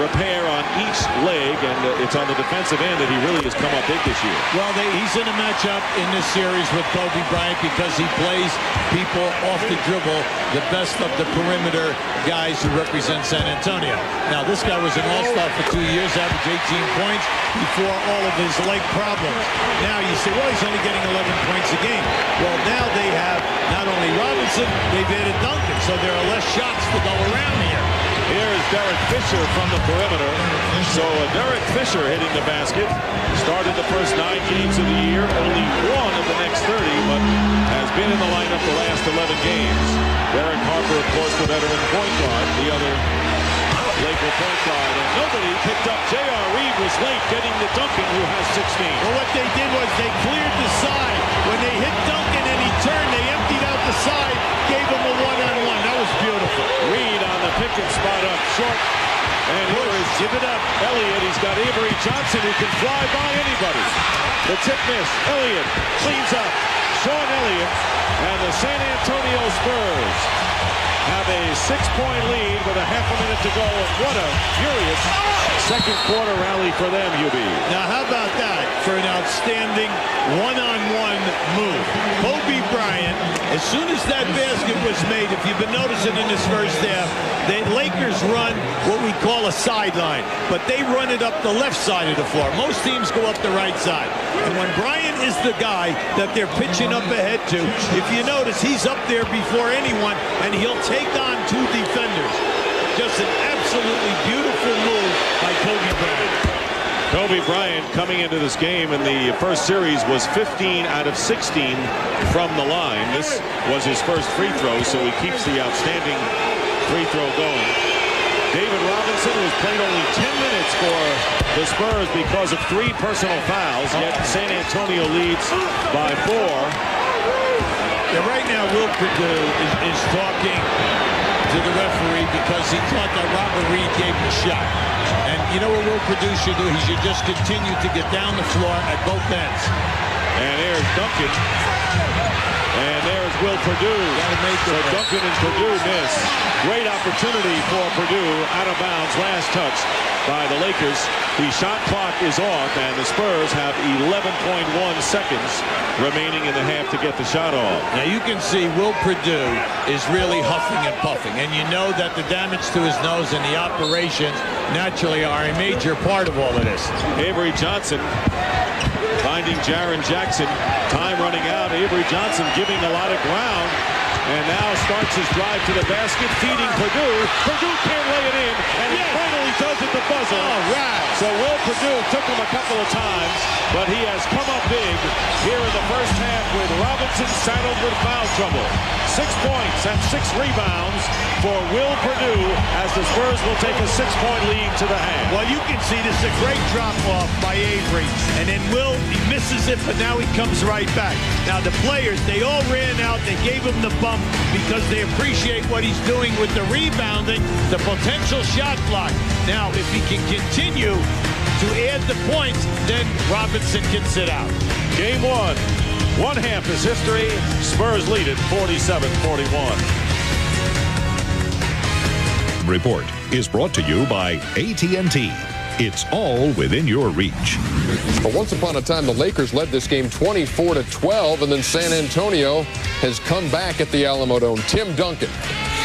repair on each leg, and it's on the defensive end that he really has come up big this year.
Well, he's in a matchup in this series with Kobe Bryant because he plays people off the dribble, the best of the perimeter guys who represent San Antonio. Now, this guy was an all-star for 2 years, averaged 18 points before all of his leg problems. Now you say, well, he's only getting 11 points a game. Well, now they have not only Robinson, they've added Duncan, so there are less shots to go around here.
Here's Derek Fisher from the perimeter. So Derek Fisher hitting the basket. Started the first 9 games of the year. Only one of the next 30, but has been in the lineup the last 11 games. Derek Harper, of course, the veteran point guard. The other Laker point guard. And nobody picked up. J.R. Reed was late getting to Duncan, who has 16.
Well, what they did was they cleared the side. When they hit Duncan and he turned, they emptied out the side, gave him a one-on-one. That was beautiful.
Reed on the pick and spot up short. And here is give it up. Elliott. He's got Avery Johnson who can fly by anybody. The tip miss. Elliott cleans up. Sean Elliott and the San Antonio Spurs have a 6-point lead with a half a minute to go. What a furious second quarter rally for them, UB.
Now, how about that for an outstanding one-on-one move? Kobe Bryant, as soon as that basket was made, if you've been noticing in this first half, the Lakers run what we call a sideline, but they run it up the left side of the floor. Most teams go up the right side. And when Bryant is the guy that they're pitching up ahead to, if you notice, he's up there before anyone, and he'll take on 2 defenders. Just an absolutely beautiful move by Kobe Bryant.
Kobe Bryant coming into this game in the first series was 15 out of 16 from the line. This was his first free throw, so he keeps the outstanding free throw going. David Robinson, who's played only 10 minutes for the Spurs because of 3 personal fouls, yet San Antonio leads by 4.
Yeah, right now, Will Perdue is talking to the referee because he thought that Robert Reed gave him a shot. And you know what Will Perdue should do? He should just continue to get down the floor at both ends.
And there's Duncan. And there's Will Perdue. So Duncan and Perdue miss. Great opportunity for Perdue. Out of bounds. Last touch by the Lakers. The shot clock is off, and the Spurs have 11.1 seconds remaining in the half to get the shot off.
Now you can see Will Perdue is really huffing and puffing, and you know that the damage to his nose and the operations naturally are a major part of all of this.
Avery Johnson finding Jaren Jackson. Time running out. Avery Johnson giving a lot of ground. And now starts his drive to the basket, feeding Perdue. Perdue can't lay it in, and he finally does at the buzzer.
All right.
So Will Perdue took him a couple of times, but he has come up big here in the first half with Robinson saddled with foul trouble. 6 points and 6 rebounds for Will Perdue as the Spurs will take a 6-point lead to the half.
Well, you can see this is a great drop-off by Avery. And then Will, he misses it, but now he comes right back. Now, the players, they all ran out. They gave him the bump because they appreciate what he's doing with the rebounding, the potential shot block. Now, if he can continue to add the points, then Robinson can sit out.
Game 1. One half is history. Spurs lead it 47-41.
Report is brought to you by AT&T. It's all within your reach.
But once upon a time, the Lakers led this game 24-12, and then San Antonio has come back at the Alamo Dome. Tim Duncan,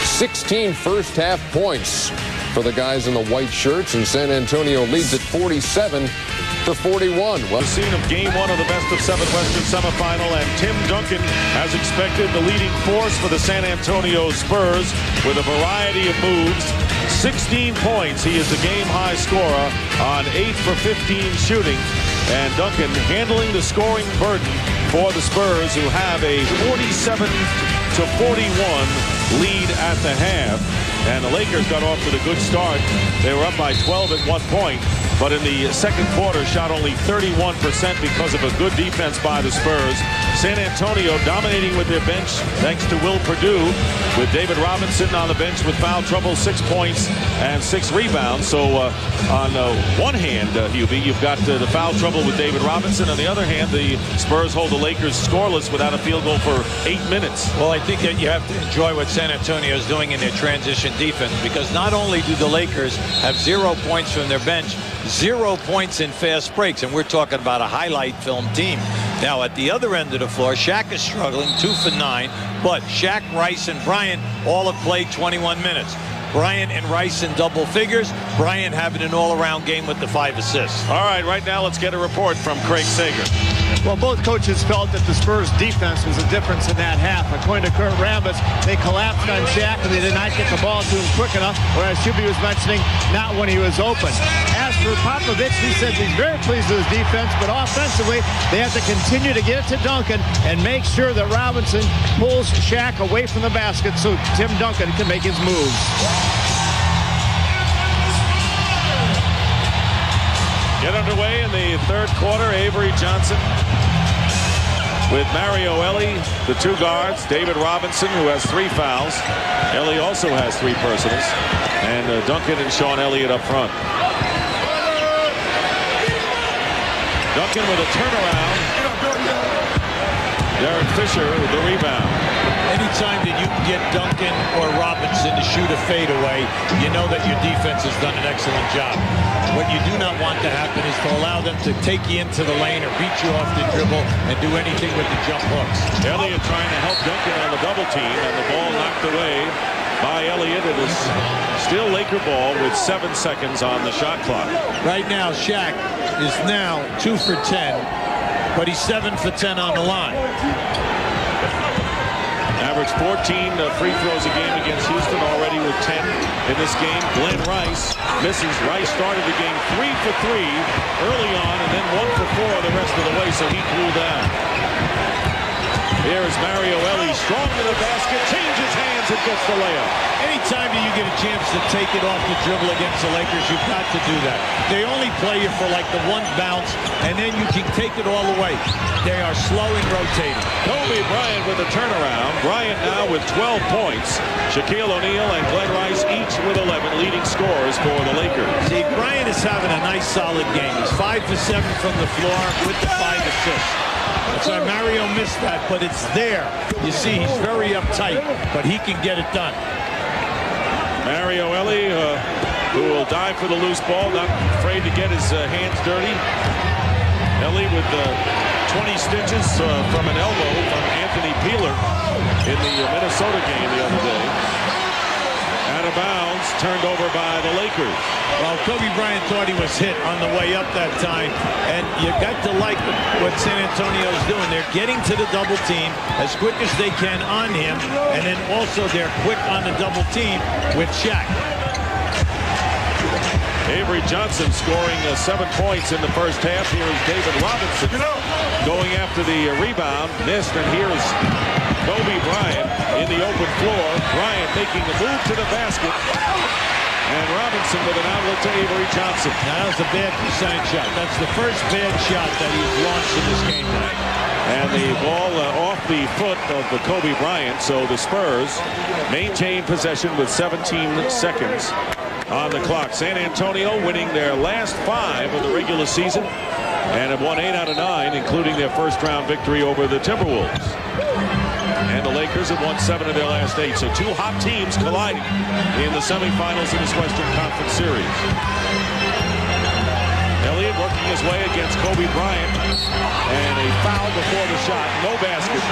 16 first-half points for the guys in the white shirts, and San Antonio leads at 47-41.
Well, the scene of Game 1 of the best-of-7 Western semifinal, and Tim Duncan, as expected, the leading force for the San Antonio Spurs with a variety of moves. 16 points. He is the game-high scorer on 8 for 15 shooting. And Duncan handling the scoring burden for the Spurs, who have a 47-41 lead at the half. And the Lakers got off to the good start. They were up by 12 at one point, but in the second quarter shot only 31% because of a good defense by the Spurs. San Antonio dominating with their bench thanks to Will Perdue, with David Robinson on the bench with foul trouble, 6 points and 6 rebounds. So on one hand, Hubie, you've got the foul trouble with David Robinson. On the other hand, the Spurs hold the Lakers scoreless without a field goal for 8 minutes.
Well, I think that you have to enjoy what San Antonio is doing in their transition defense, because not only do the Lakers have 0 points from their bench, 0 points in fast breaks, and we're talking about a highlight film team. Now, at the other end of the floor, Shaq is struggling, 2 for 9, but Shaq, Rice, and Bryant all have played 21 minutes. Bryant and Rice in double figures. Bryant having an all-around game with the 5 assists.
All right, right now let's get a report from Craig Sager.
Well, both coaches felt that the Spurs defense was the difference in that half. According to Kurt Rambis, they collapsed on Shaq and they did not get the ball to him quick enough, or as Shuby was mentioning, not when he was open. As for Popovich, he said he's very pleased with his defense, but offensively, they have to continue to get it to Duncan and make sure that Robinson pulls Shaq away from the basket so Tim Duncan can make his moves.
Get underway in the third quarter. Avery Johnson with Mario Elie, the two guards. David Robinson, who has 3 fouls. Elie also has 3 personals. And Duncan and Sean Elliott up front. Duncan with a turnaround. Derek Fisher with the rebound.
Anytime that you can get Duncan or Robinson to shoot a fadeaway, you know that your defense has done an excellent job. What you do not want to happen is to allow them to take you into the lane or beat you off the dribble and do anything with the jump hooks.
Elliott trying to help Duncan on the double team, and the ball knocked away by Elliott. It is still Laker ball with 7 seconds on the shot clock.
Right now, Shaq is now 2 for 10, but he's 7 for 10 on the line.
Average 14 free throws a game against Houston, already with 10 in this game. Glenn Rice misses. Rice started the game 3 for 3 early on, and then 1 for 4 the rest of the way, so he cooled down. Here is Mario Elie, strong to the basket, changes hands and gets the layup.
Anytime that you get a chance to take it off the dribble against the Lakers, you've got to do that. They only play you for like the 1 bounce, and then you can take it all away. They are slow and rotating.
Kobe Bryant with a turnaround. Bryant now with 12 points. Shaquille O'Neal and Glenn Rice each with 11 leading scorers for the Lakers.
See, Bryant is having a nice solid game. He's 5 for 7 from the floor with the 5 assists. That's why Mario missed that, but it's there. You see, he's very uptight, but he can get it done.
Mario Elie, who will dive for the loose ball, not afraid to get his hands dirty. Elie with 20 stitches from an elbow from Anthony Peeler in the Minnesota game the other day. Out of bounds, turned over by the Lakers.
Well, Kobe Bryant thought he was hit on the way up that time, and you got to like what San Antonio is doing. They're getting to the double team as quick as they can on him, and then also they're quick on the double team with Shaq.
Avery Johnson scoring 7 points in the first half. Here is David Robinson going after the rebound, missed, and here's Kobe Bryant in the open floor. Bryant making the move to the basket. And Robinson with an outlet to Avery Johnson.
Now, that was a bad percentage shot. That's the first bad shot that he's launched in this game tonight.
And the ball off the foot of Kobe Bryant. So the Spurs maintain possession with 17 seconds on the clock. San Antonio winning their last 5 of the regular season and have won 8 out of 9, including their first round victory over the Timberwolves. And the Lakers have won 7 of their last 8. So 2 hot teams colliding in the semifinals in this Western Conference Series. Elliott working his way against Kobe Bryant. And a foul before the shot. No basket.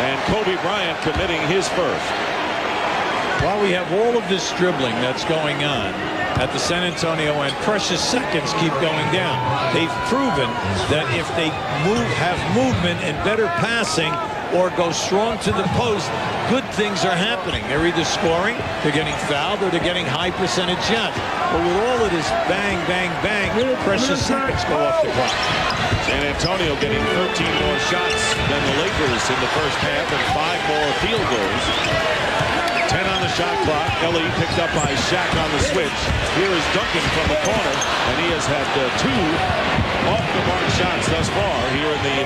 And Kobe Bryant committing his first.
While we have all of this dribbling that's going on at the San Antonio end, precious seconds keep going down. They've proven that if they have movement and better passing, or go strong to the post, good things are happening. They're either scoring, they're getting fouled, or they're getting high percentage shots. But with all of this bang, bang, bang, precious seconds go off the clock.
San Antonio getting 13 more shots than the Lakers in the first half and 5 more field goals. 10 on the shot clock. Elie picked up by Shaq on the switch. Here is Duncan from the corner, and he has had 2 off-the-mark shots thus far here in the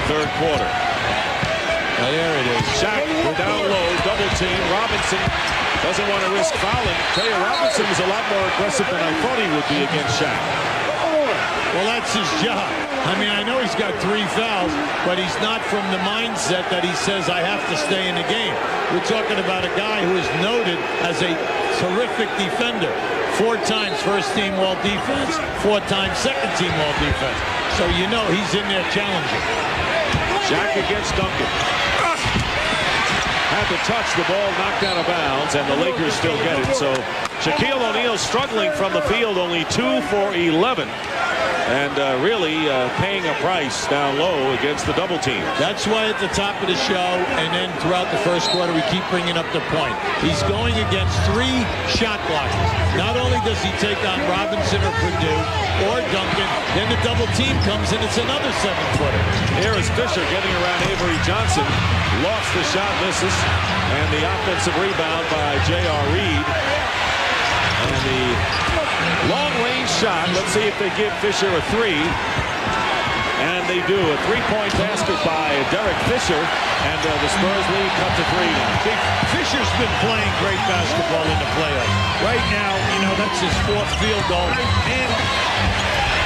third quarter.
Now there it is.
Shaq down low, double team. Robinson doesn't want to risk fouling. Tell you, Robinson was a lot more aggressive than I thought he would be against Shaq.
Well, that's his job. I mean, I know he's got 3 fouls, but he's not from the mindset that he says, I have to stay in the game. We're talking about a guy who is noted as a terrific defender. 4 times first team all defense, 4 times second team all defense. So you know he's in there challenging.
Shaq against Duncan. Had to touch, the ball knocked out of bounds, and the Lakers still get it. So Shaquille O'Neal struggling from the field, only 2 for 11. and really paying a price down low against the double team.
That's why at the top of the show and then throughout the first quarter we keep bringing up the point. He's going against 3 shot blockers. Not only does he take on Robinson or Purdue or Duncan, then the double team comes and it's another 7-footer.
Here is Fisher getting around Avery Johnson. Lost the shot, misses, and the offensive rebound by J.R. Reed. And the long-range shot. Let's see if they give Fisher a 3. And they do. A 3-point basket by Derek Fisher. And the Spurs lead cut to 3 now.
Fisher's been playing great basketball in the playoffs. Right now, you know, that's his 4th field goal. And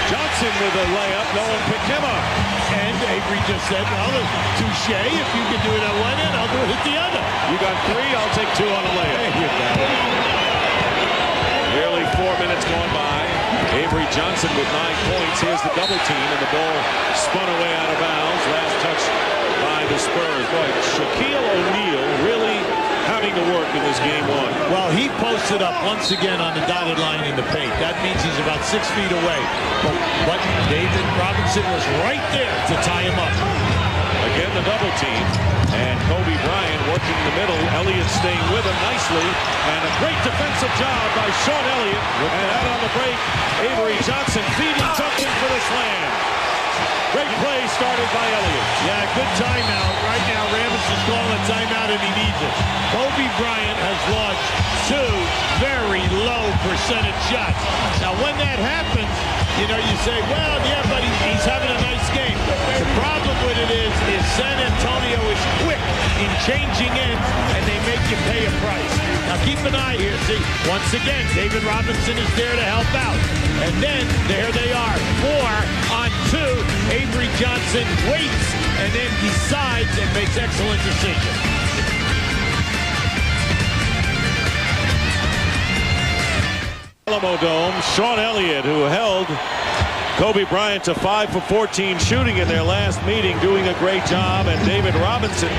Johnson with a layup. No one picked him up.
And Avery just said, well, touche. If you can do it at one end, I'll do it at the other.
You got 3, I'll take 2 on a layup.
There you go.
Nearly 4 minutes going by. Avery Johnson with 9 points. Here's the double team, and the ball spun away out of bounds. Last touch by the Spurs. Boy, Shaquille O'Neal really having to work in this game 1.
Well, he posted up once again on the dotted line in the paint. That means he's about 6 feet away. But David Robinson was right there to tie him up.
Again, the double team. And Kobe Bryant working in the middle. Elliott staying with him nicely. And a great defensive job by Sean Elliott. And out on the break, Avery Johnson feeding Duncan for the slam. Great play started by Elliott.
Yeah, good timeout. Right now, Ramos is calling a timeout and he needs it. Kobe Bryant has launched 2 very low percentage shots. Now, when that happens, you know, you say, well, yeah, but he's having a nice game. The problem with it is San Antonio is quick in changing ends, and they make you pay a price. Now, keep an eye here. See, once again, David Robinson is there to help out. And then, there they are. 4 on 2. Avery Johnson waits and then decides and makes excellent decisions.
Alamo Dome, Sean Elliott, who held Kobe Bryant to 5 for 14 shooting in their last meeting, doing a great job, and David Robinson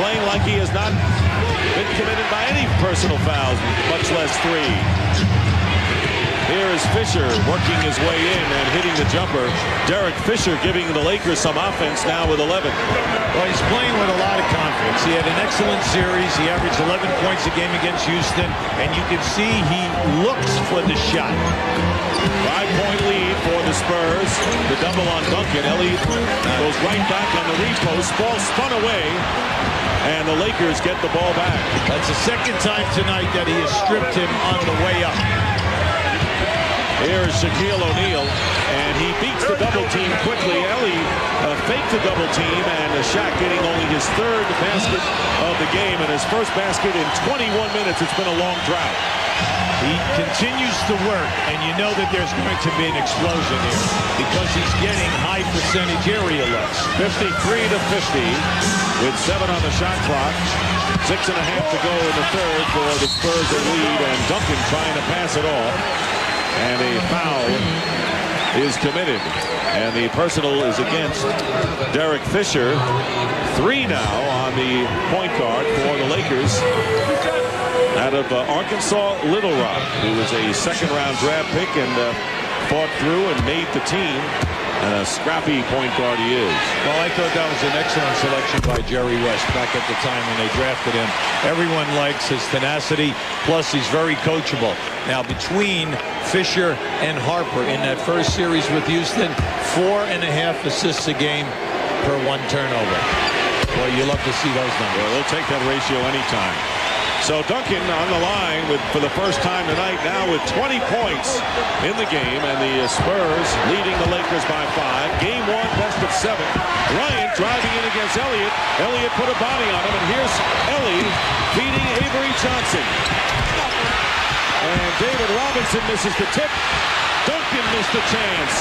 playing like he has not been committed by any personal fouls, much less 3. Here is Fisher working his way in and hitting the jumper. Derek Fisher giving the Lakers some offense now with 11.
Well, he's playing with a lot of confidence. He had an excellent series. He averaged 11 points a game against Houston, and you can see he looks for the shot.
5-point lead for the Spurs. The double on Duncan. Elliott goes right back on the repost. Ball spun away, and the Lakers get the ball back.
That's the 2nd time tonight that he has stripped him on the way up.
Here is Shaquille O'Neal, and he beats the double team quickly. Ellie faked the double team, and Shaq getting only his 3rd basket of the game, and his first basket in 21 minutes. It's been a long drought.
He continues to work, and you know that there's going to be an explosion here because he's getting high percentage area looks.
53 to 50 with 7 on the shot clock. 6.5 to go in the 3rd for the Spurs in lead, and Duncan trying to pass it off. And a foul is committed. And the personal is against Derek Fisher. 3 now on the point guard for the Lakers. Out of Arkansas, Little Rock, who was a 2nd-round draft pick and fought through and made the team. And a scrappy point guard he is.
Well, I thought that was an excellent selection by Jerry West back at the time when they drafted him. Everyone likes his tenacity, plus he's very coachable. Now, between Fisher and Harper in that first series with Houston, 4.5 assists a game per 1 turnover. Boy, you love to see those numbers.
Well, they'll take that ratio anytime. So Duncan on the line for the first time tonight, now with 20 points in the game, and the Spurs leading the Lakers by 5. Game 1, best of 7. Bryant driving in against Elliott. Elliott put a body on him, and here's Ellie feeding Avery Johnson. And David Robinson misses the tip. Duncan missed a chance.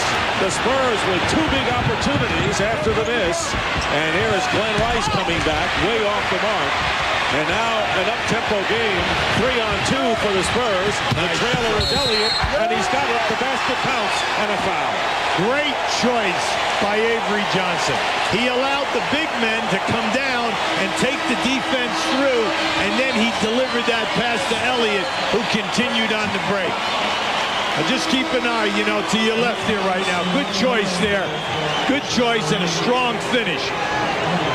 The Spurs with 2 big opportunities after the miss. And here is Glenn Rice coming back, way off the mark. And now an up-tempo game, 3 on 2 for the Spurs. The trailer is Elliott, and he's got it. The basket counts, and a foul.
Great choice by Avery Johnson. He allowed the big men to come down and take the defense through, and then he delivered that pass to Elliott, who continued on the break. Just keep an eye, to your left here right now. Good choice there. Good choice and a strong finish.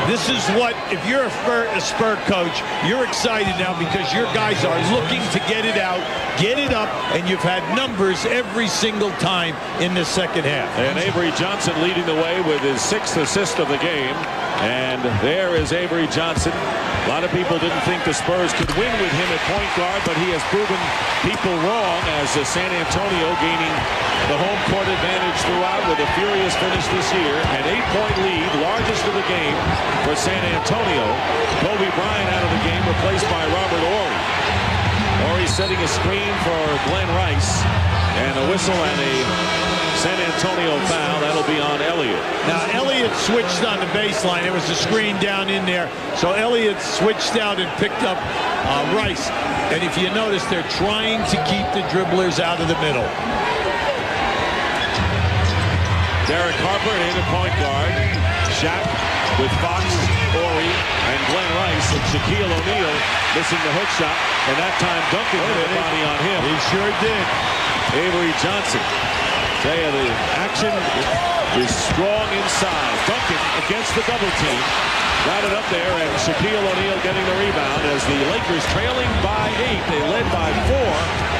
This is what, if you're a Spur coach, you're excited now because your guys are looking to get it out, get it up, and you've had numbers every single time in the second half.
And Avery Johnson leading the way with his 6th assist of the game. And there is Avery Johnson. A lot of people didn't think the Spurs could win with him at point guard, but he has proven people wrong as San Antonio gaining the home court advantage throughout with a furious finish this year. An 8-point lead, largest of the game for San Antonio. Kobe Bryant out of the game, replaced by Robert Horry. Horry setting a screen for Glenn Rice. And a whistle and a San Antonio foul. That'll be on Elliott.
Now, Elliott switched on the baseline. There was a screen down in there. So Elliott switched out and picked up Rice. And if you notice, they're trying to keep the dribblers out of the middle.
Derek Harper in at point guard. Shaq with Fox, Horry, and Glenn Rice. And Shaquille O'Neal missing the hook shot. And that time Duncan hit the body on him.
He sure did.
Avery Johnson. Tell you, the action is strong inside. Duncan against the double team. Got it up there, and Shaquille O'Neal getting the rebound as the Lakers trailing by 8. They led by 4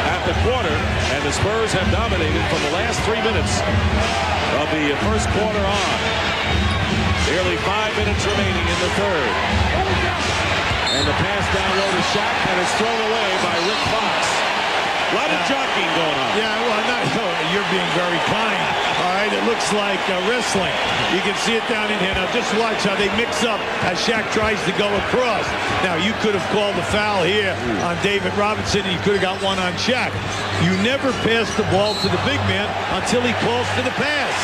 at the quarter, and the Spurs have dominated from the last 3 minutes of the first quarter on. Nearly 5 minutes remaining in the third. And the pass down low to Shaq, and it's thrown away by Rick Fox. A lot of jockeying going on.
Yeah, well, you're being very kind. All right, it looks like wrestling. You can see it down in here. Now, just watch how they mix up as Shaq tries to go across. Now, you could have called the foul here on David Robinson, and you could have got one on Shaq. You never pass the ball to the big man until he calls for the pass.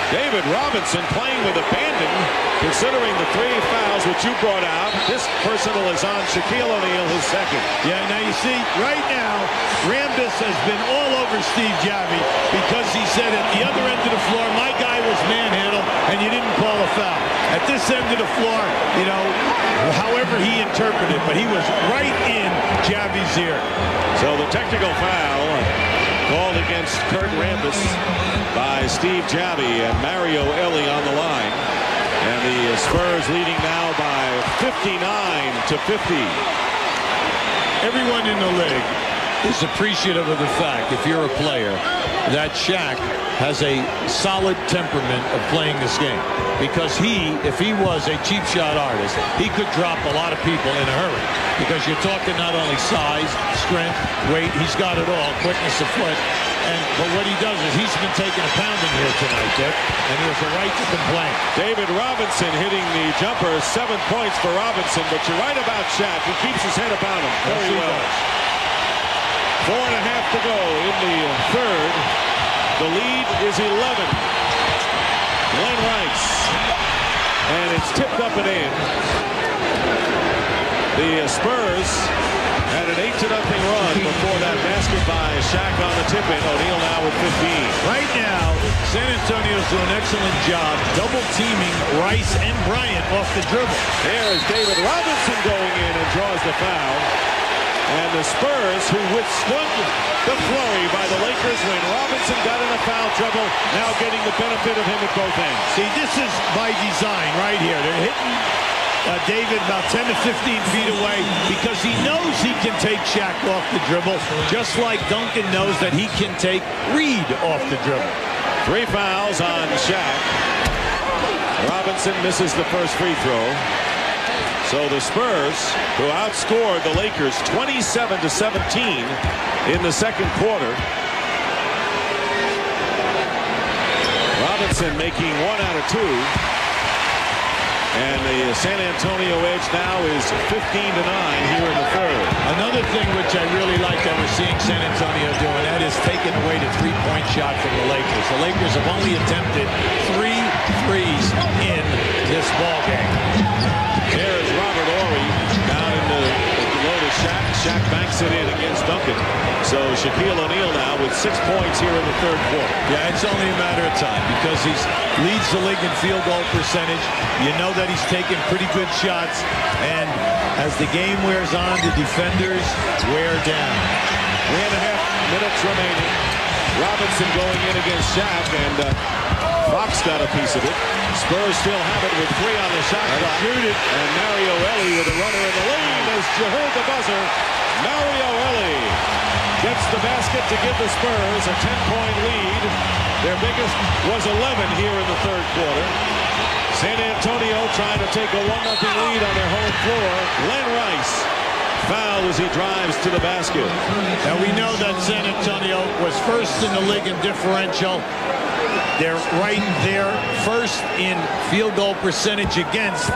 David Robinson playing with abandon, considering the 3 fouls which you brought out. This personal is on Shaquille O'Neal, his second.
Yeah, now you see, right now, Rambis has been all over Steve Javie because he said at the other end of the floor, my guy was manhandled, and you didn't call a foul. At this end of the floor, however he interpreted, but he was right in Javie's ear.
So the technical foul called against Kurt Rambis by Steve Javie and Mario Elie on the line. And the Spurs leading now by 59-50.
Everyone in the league is appreciative of the fact, if you're a player, that Shaq has a solid temperament of playing this game. Because if he was a cheap shot artist, he could drop a lot of people in a hurry. Because you're talking not only size, strength, weight, he's got it all, quickness of foot. But what he does is he's been taking a pounding here tonight, Dick, and he has a right to complain.
David Robinson hitting the jumper, 7 points for Robinson, but you're right about Shaq. He keeps his head about him very well. 4.5 to go in the third. The lead is 11. Glenn Rice. And it's tipped up and in. The Spurs had an 8-0 run before that basket by Shaq on the tip-in. O'Neal now with 15.
Right now, San Antonio's doing an excellent job double-teaming Rice and Bryant off the dribble.
There is David Robinson going in and draws the foul. And the Spurs, who withstood the flurry by the Lakers when Robinson got in a foul trouble, now getting the benefit of him at both ends.
See, this is by design right here. They're hitting David about 10 to 15 feet away because he knows he can take Shaq off the dribble, just like Duncan knows that he can take Reed off the dribble.
3 fouls on Shaq. Robinson misses the first free throw. So the Spurs, who outscored the Lakers 27-17 in the second quarter. Robinson making 1 out of 2. And the San Antonio edge now is 15-9 here in the third.
Another thing which I really like that we're seeing San Antonio doing, that is taking away the 3-point shot from the Lakers. The Lakers have only attempted 3 threes in this ball game.
There's Robert Horry down in the low to Shaq. Shaq banks it in against Duncan. So Shaquille O'Neal now with 6 points here in the third quarter.
Yeah, it's only a matter of time because he leads the league in field goal percentage. You know that he's taking pretty good shots. And as the game wears on, the defenders wear down.
3.5 minutes remaining. Robinson going in against Shaq, and Fox got a piece of it. Spurs still have it with 3 on the shot clock.
Shoot it.
And Mario Elie with a runner in the lane as you heard the buzzer. Mario Elie gets the basket to give the Spurs a 10-point lead. Their biggest was 11 here in the third quarter. San Antonio trying to take a 1-0 lead on their home floor. Glenn Rice fouled as he drives to the basket.
Now we know that San Antonio was first in the league in differential. They're right there first in field goal percentage against.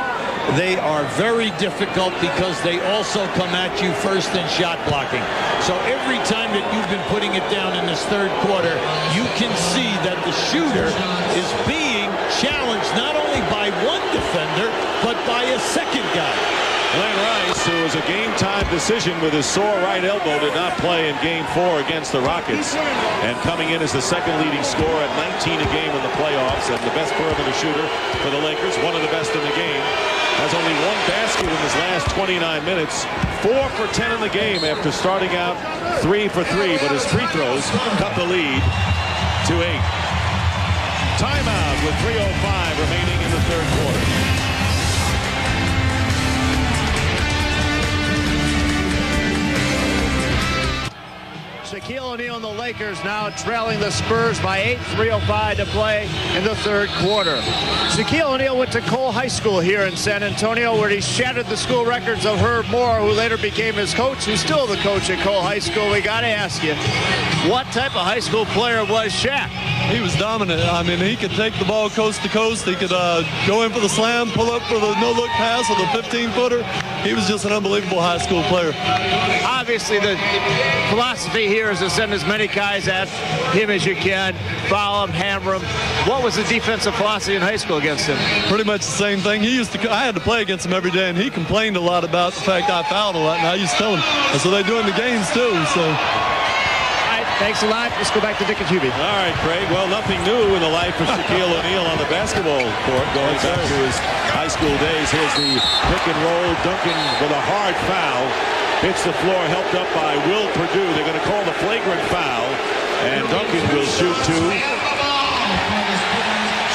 They are very difficult because they also come at you first in shot blocking. So every time that you've been putting it down in this third quarter, you can see that the shooter is being challenged not only by one defender, but by a second guy.
Glenn Rice, who was a game-time decision with his sore right elbow, did not play in Game 4 against the Rockets. And coming in as the second leading scorer at 19 a game in the playoffs and the best perimeter shooter for the Lakers, one of the best in the game. Has only 1 basket in his last 29 minutes. 4 for 10 in the game after starting out 3 for 3, but his free throws cut the lead to 8. Timeout with 3:05 remaining in the third quarter.
Shaquille O'Neal and the Lakers now trailing the Spurs by 8, 3:05 to play in the third quarter. Shaquille O'Neal went to Cole High School here in San Antonio, where he shattered the school records of Herb Moore, who later became his coach, who's still the coach at Cole High School. We got to ask you, what type of high school player was Shaq?
He was dominant. I mean, he could take the ball coast to coast. He could go in for the slam, pull up for the no-look pass or the 15-footer. He was just an unbelievable high school player.
Obviously, the philosophy here is to send as many guys at him as you can, foul him, hammer him. What was the defensive philosophy in high school against him?
Pretty much the same thing. I had to play against him every day, and he complained a lot about the fact I fouled a lot, and I used to tell him. And so they do in the games, too. So.
Thanks a lot. Let's go back to Dick and Hubie.
All right, Craig. Well, nothing new in the life of Shaquille O'Neal on the basketball court going back to his high school days. Here's the pick and roll. Duncan with a hard foul. Hits the floor, helped up by Will Perdue. They're going to call the flagrant foul, and Duncan will shoot 2.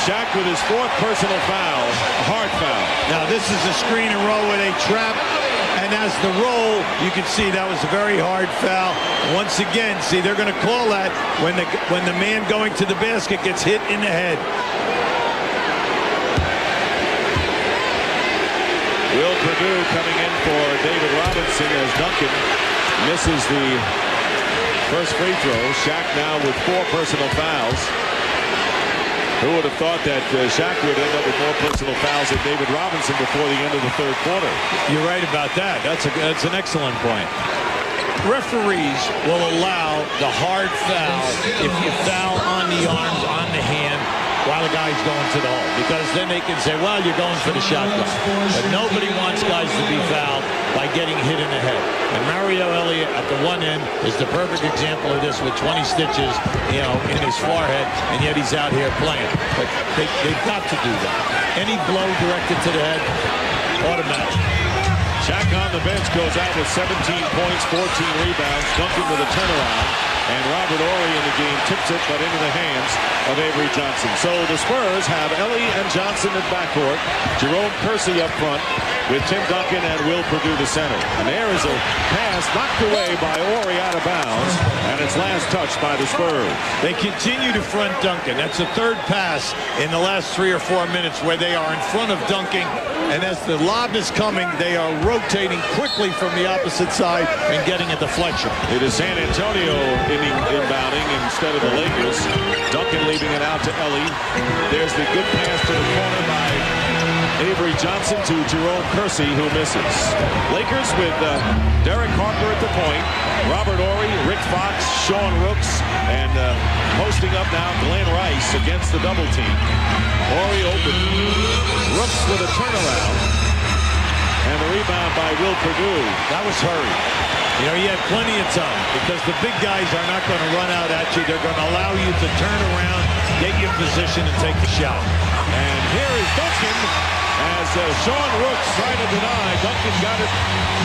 Shaq with his 4th personal foul, a hard foul.
Now this is a screen and roll where they trap. And as the roll, you can see that was a very hard foul. Once again, see, they're going to call that when the man going to the basket gets hit in the head.
Will Perdue coming in for David Robinson as Duncan misses the first free throw. Shaq now with 4 personal fouls. Who would have thought that Shaq would end up with more personal fouls than David Robinson before the end of the third quarter?
You're right about that. That's an excellent point. Referees will allow the hard foul if you foul on the arms, on the hand, while the guy's going to the hole. Because then they can say, well, you're going for the shot clock. But nobody wants guys to be fouled by getting hit in the head. And Mario Elie at the one end is the perfect example of this with 20 stitches, in his forehead, and yet he's out here playing. But they've got to do that. Any blow directed to the head, automatic.
Shaq on the bench goes out with 17 points, 14 rebounds. Duncan with a turnaround. And Robert Horry in the game tips it, but into the hands of Avery Johnson. So the Spurs have Elie and Johnson at backcourt. Jerome Kersey up front with Tim Duncan and Will Perdue the center. And there is a pass knocked away by Horry out of bounds. And it's last touched by the Spurs.
They continue to front Duncan. That's the 3rd pass in the last 3 or 4 minutes where they are in front of Duncan. And as the lob is coming, they are rotating quickly from the opposite side and getting a deflection.
It is San Antonio inbounding instead of the Lakers. Duncan leaving it out to Elie. There's the good pass to the corner by Avery Johnson to Jerome Kersey, who misses. Lakers with Derek Harper at the point. Robert Horry, Rick Fox, Sean Rooks, and posting up now Glenn Rice against the double team. Horry open. Rooks with a turnaround. And the rebound by Will Perdue.
That was hurried. He had plenty of time because the big guys are not going to run out at you. They're going to allow you to turn around, get you in position, and take the shot.
And here is Duncan as Sean Rooks tried to deny. Duncan got it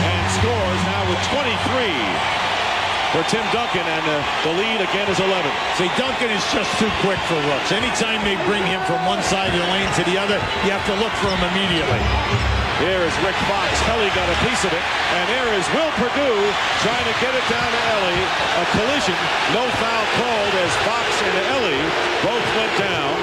and scores now with 23. for Tim Duncan, and the lead again is 11.
See, Duncan is just too quick for Rooks. Anytime they bring him from one side of the lane to the other, you have to look for him immediately.
Here is Rick Fox. Ellie got a piece of it. And there is Will Perdue trying to get it down to Ellie. A collision. No foul called as Fox and Ellie both went down.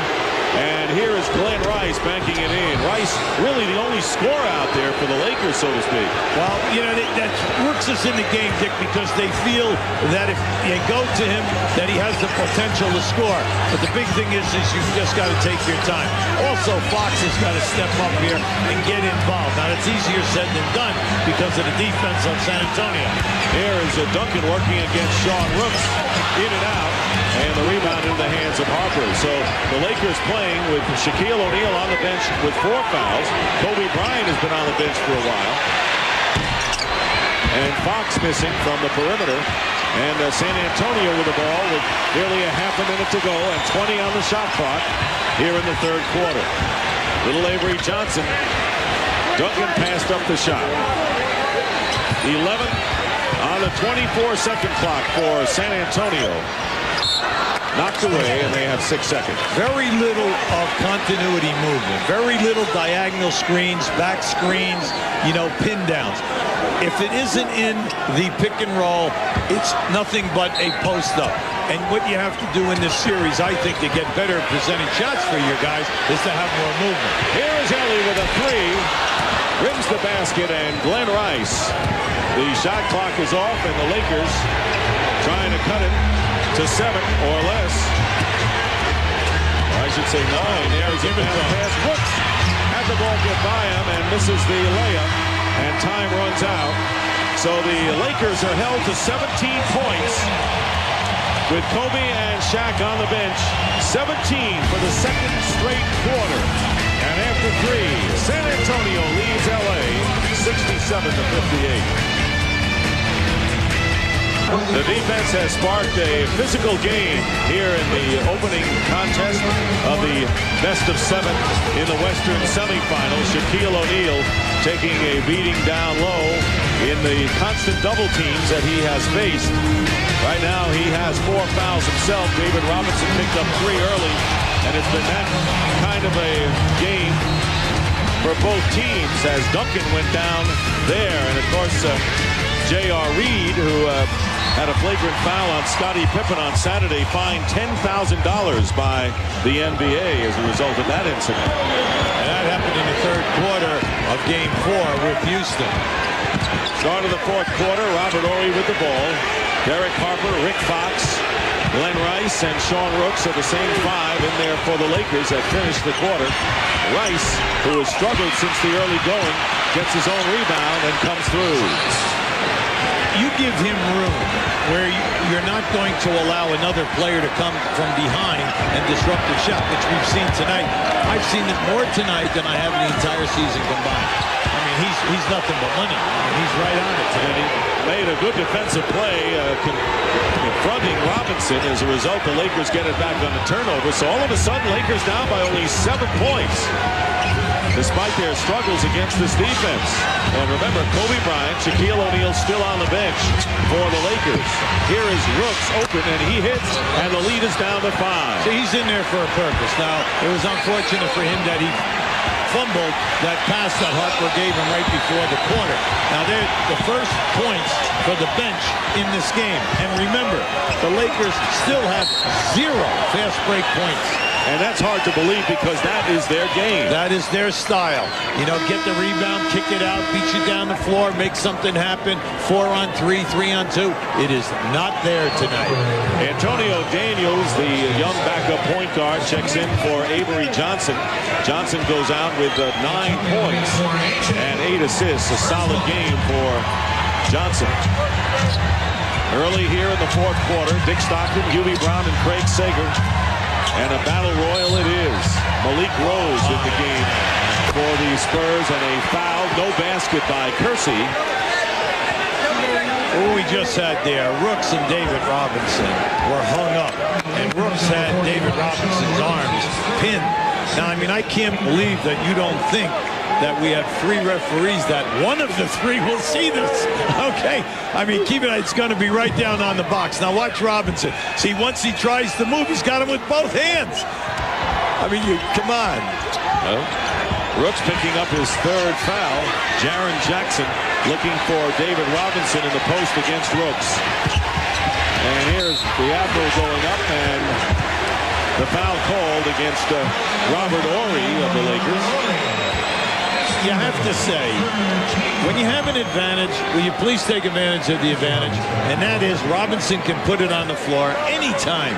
And here is Glenn Rice banking it in. Rice really the only scorer out there for the Lakers, so to speak.
Well, you know, that Rooks is in the game, Dick, because they feel that if you go to him, that he has the potential to score. But the big thing is you've just got to take your time. Also, Fox has got to step up here and get involved. Now, it's easier said than done because of the defense of San Antonio.
Here is Duncan working against Sean Rooks. In and out. And the rebound in the hands of Harper. So the Lakers playing with Shaquille O'Neal on the bench with 4 fouls. Kobe Bryant has been on the bench for a while. And Fox missing from the perimeter. And San Antonio with the ball with nearly a half a minute to go and 20 on the shot clock here in the third quarter. Little Avery Johnson. Duncan passed up the shot. 11 on the 24-second clock for San Antonio. Knocked away, and they have 6 seconds.
Very little of continuity movement. Very little diagonal screens, back screens, you know, pin downs. If it isn't in the pick and roll, it's nothing but a post up. And what you have to do in this series, I think, to get better at presenting shots for your guys, is to have more movement.
Here is Ellie with a 3. Rims the basket, and Glenn Rice. The shot clock is off, and the Lakers trying to cut it to 7 or less. I should say 9. There's a pass. Brooks had the ball get by him and misses the layup, and time runs out. So the Lakers are held to 17 points with Kobe and Shaq on the bench. 17 for the second straight quarter. And after 3, San Antonio leads LA 67 to 58. The defense has sparked a physical game here in the opening contest of the best of 7 in the Western semifinals. Shaquille O'Neal taking a beating down low in the constant double teams that he has faced. Right now he has 4 fouls himself. David Robinson picked up 3 early, and it's been that kind of a game for both teams as Duncan went down there. And of course, J.R. Reed, who had a flagrant foul on Scottie Pippen on Saturday, fined $10,000 by the NBA as a result of that incident.
And that happened in the third quarter of Game 4 with Houston.
Start of the fourth quarter, Robert Horry with the ball. Derek Harper, Rick Fox, Glenn Rice, and Sean Rooks are the same 5 in there for the Lakers that finished the quarter. Rice, who has struggled since the early going, gets his own rebound and comes through.
You give him room where you're not going to allow another player to come from behind and disrupt the shot, which we've seen tonight. I've seen it more tonight than I have in the entire season combined. I mean, he's nothing but money. I mean, he's right on it tonight.
And he made a good defensive play confronting Robinson. As a result, the Lakers get it back on the turnover. So all of a sudden, Lakers down by only 7 points, despite their struggles against this defense. And remember, Kobe Bryant, Shaquille O'Neal still on the bench for the Lakers. Here is Rooks open, and he hits, and the lead is down to 5.
So he's in there for a purpose. Now, it was unfortunate for him that he fumbled that pass that Harper gave him right before the quarter. Now, they're the first points for the bench in this game. And remember, the Lakers still have 0 fast break points.
And that's hard to believe because that is their game.
That is their style. You know, get the rebound, kick it out, beat you down the floor, make something happen. 4-on-3, 3-on-2. It is not there tonight.
Antonio Daniels, the young backup point guard, checks in for Avery Johnson. Johnson goes out with 9 points and 8 assists. A solid game for Johnson. Early here in the fourth quarter, Dick Stockton, Hubie Brown, and Craig Sager. And a battle royal it is. Malik Rose in the game for the Spurs, and a foul, no basket by Kersey.
What we just had there, Rooks and David Robinson were hung up. And Rooks had David Robinson's arms pinned. Now, I mean, I can't believe that you don't think that we have 3 referees that one of the 3 will see this. Okay, I mean, keep it. It's going to be right down on the box. Now watch Robinson. See, once he tries to move, he's got him with both hands. I mean, come on.
Well, Rooks picking up his 3rd foul. Jaren Jackson looking for David Robinson in the post against Rooks. And here's the Admiral going up, and the foul called against Robert Horry of the Lakers.
You have to say, when you have an advantage, will you please take advantage of the advantage? And that is Robinson can put it on the floor anytime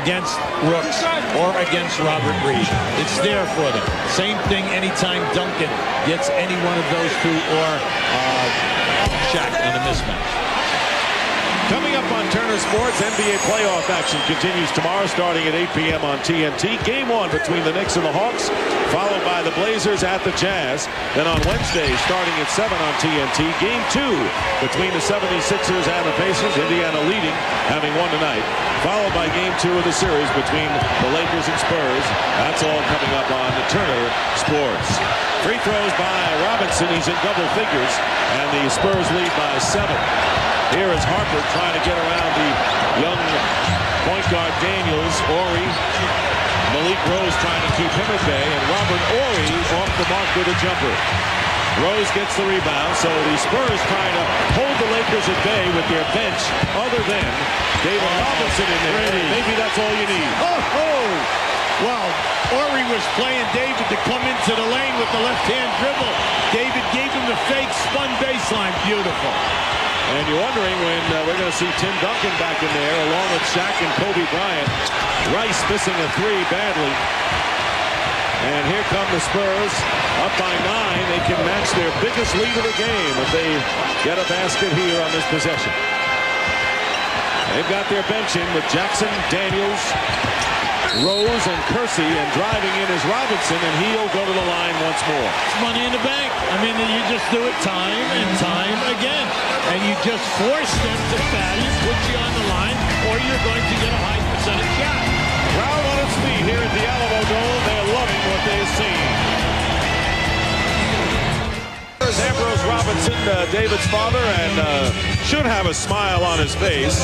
against Rooks or against Robert Reed. It's there for them. Same thing anytime Duncan gets any one of those 2 or Shaq on a mismatch.
Coming up on Turner Sports, NBA playoff action continues tomorrow starting at 8 p.m. on TNT. Game 1 between the Knicks and the Hawks, followed by the Blazers at the Jazz. Then on Wednesday, starting at 7 on TNT, Game 2 between the 76ers and the Pacers. Indiana leading, having won tonight. Followed by Game 2 of the series between the Lakers and Spurs. That's all coming up on the Turner Sports. Free throws by Robinson. He's in double figures, and the Spurs lead by 7. Here is Harper trying to get around the young point guard Daniels. Horry, Malik Rose trying to keep him at bay, and Robert Horry off the mark with a jumper. Rose gets the rebound, so the Spurs trying to hold the Lakers at bay with their bench other than David Robinson in there. Maybe that's all you need.
Well, Horry was playing David to come into the lane with the left-hand dribble. David gave him the fake, spun baseline. Beautiful.
And you're wondering when we're going to see Tim Duncan back in there along with Shaq and Kobe Bryant. Rice missing a 3 badly. And here come the Spurs up by 9. They can match their biggest lead of the game if they get a basket here on this possession. They've got their bench in with Jackson, Daniels, Rose, and Kersey, and driving in is Robinson, and he'll go to the line once more.
It's money in the bank. I mean, you just do it time and time again. And you just force them to foul you, put you on the line, or you're going to get a high percentage shot.
Crowd on its feet here at the Alamo Dome. They're loving what they've seen. There's Ambrose Robinson, David's father, and should have a smile on his face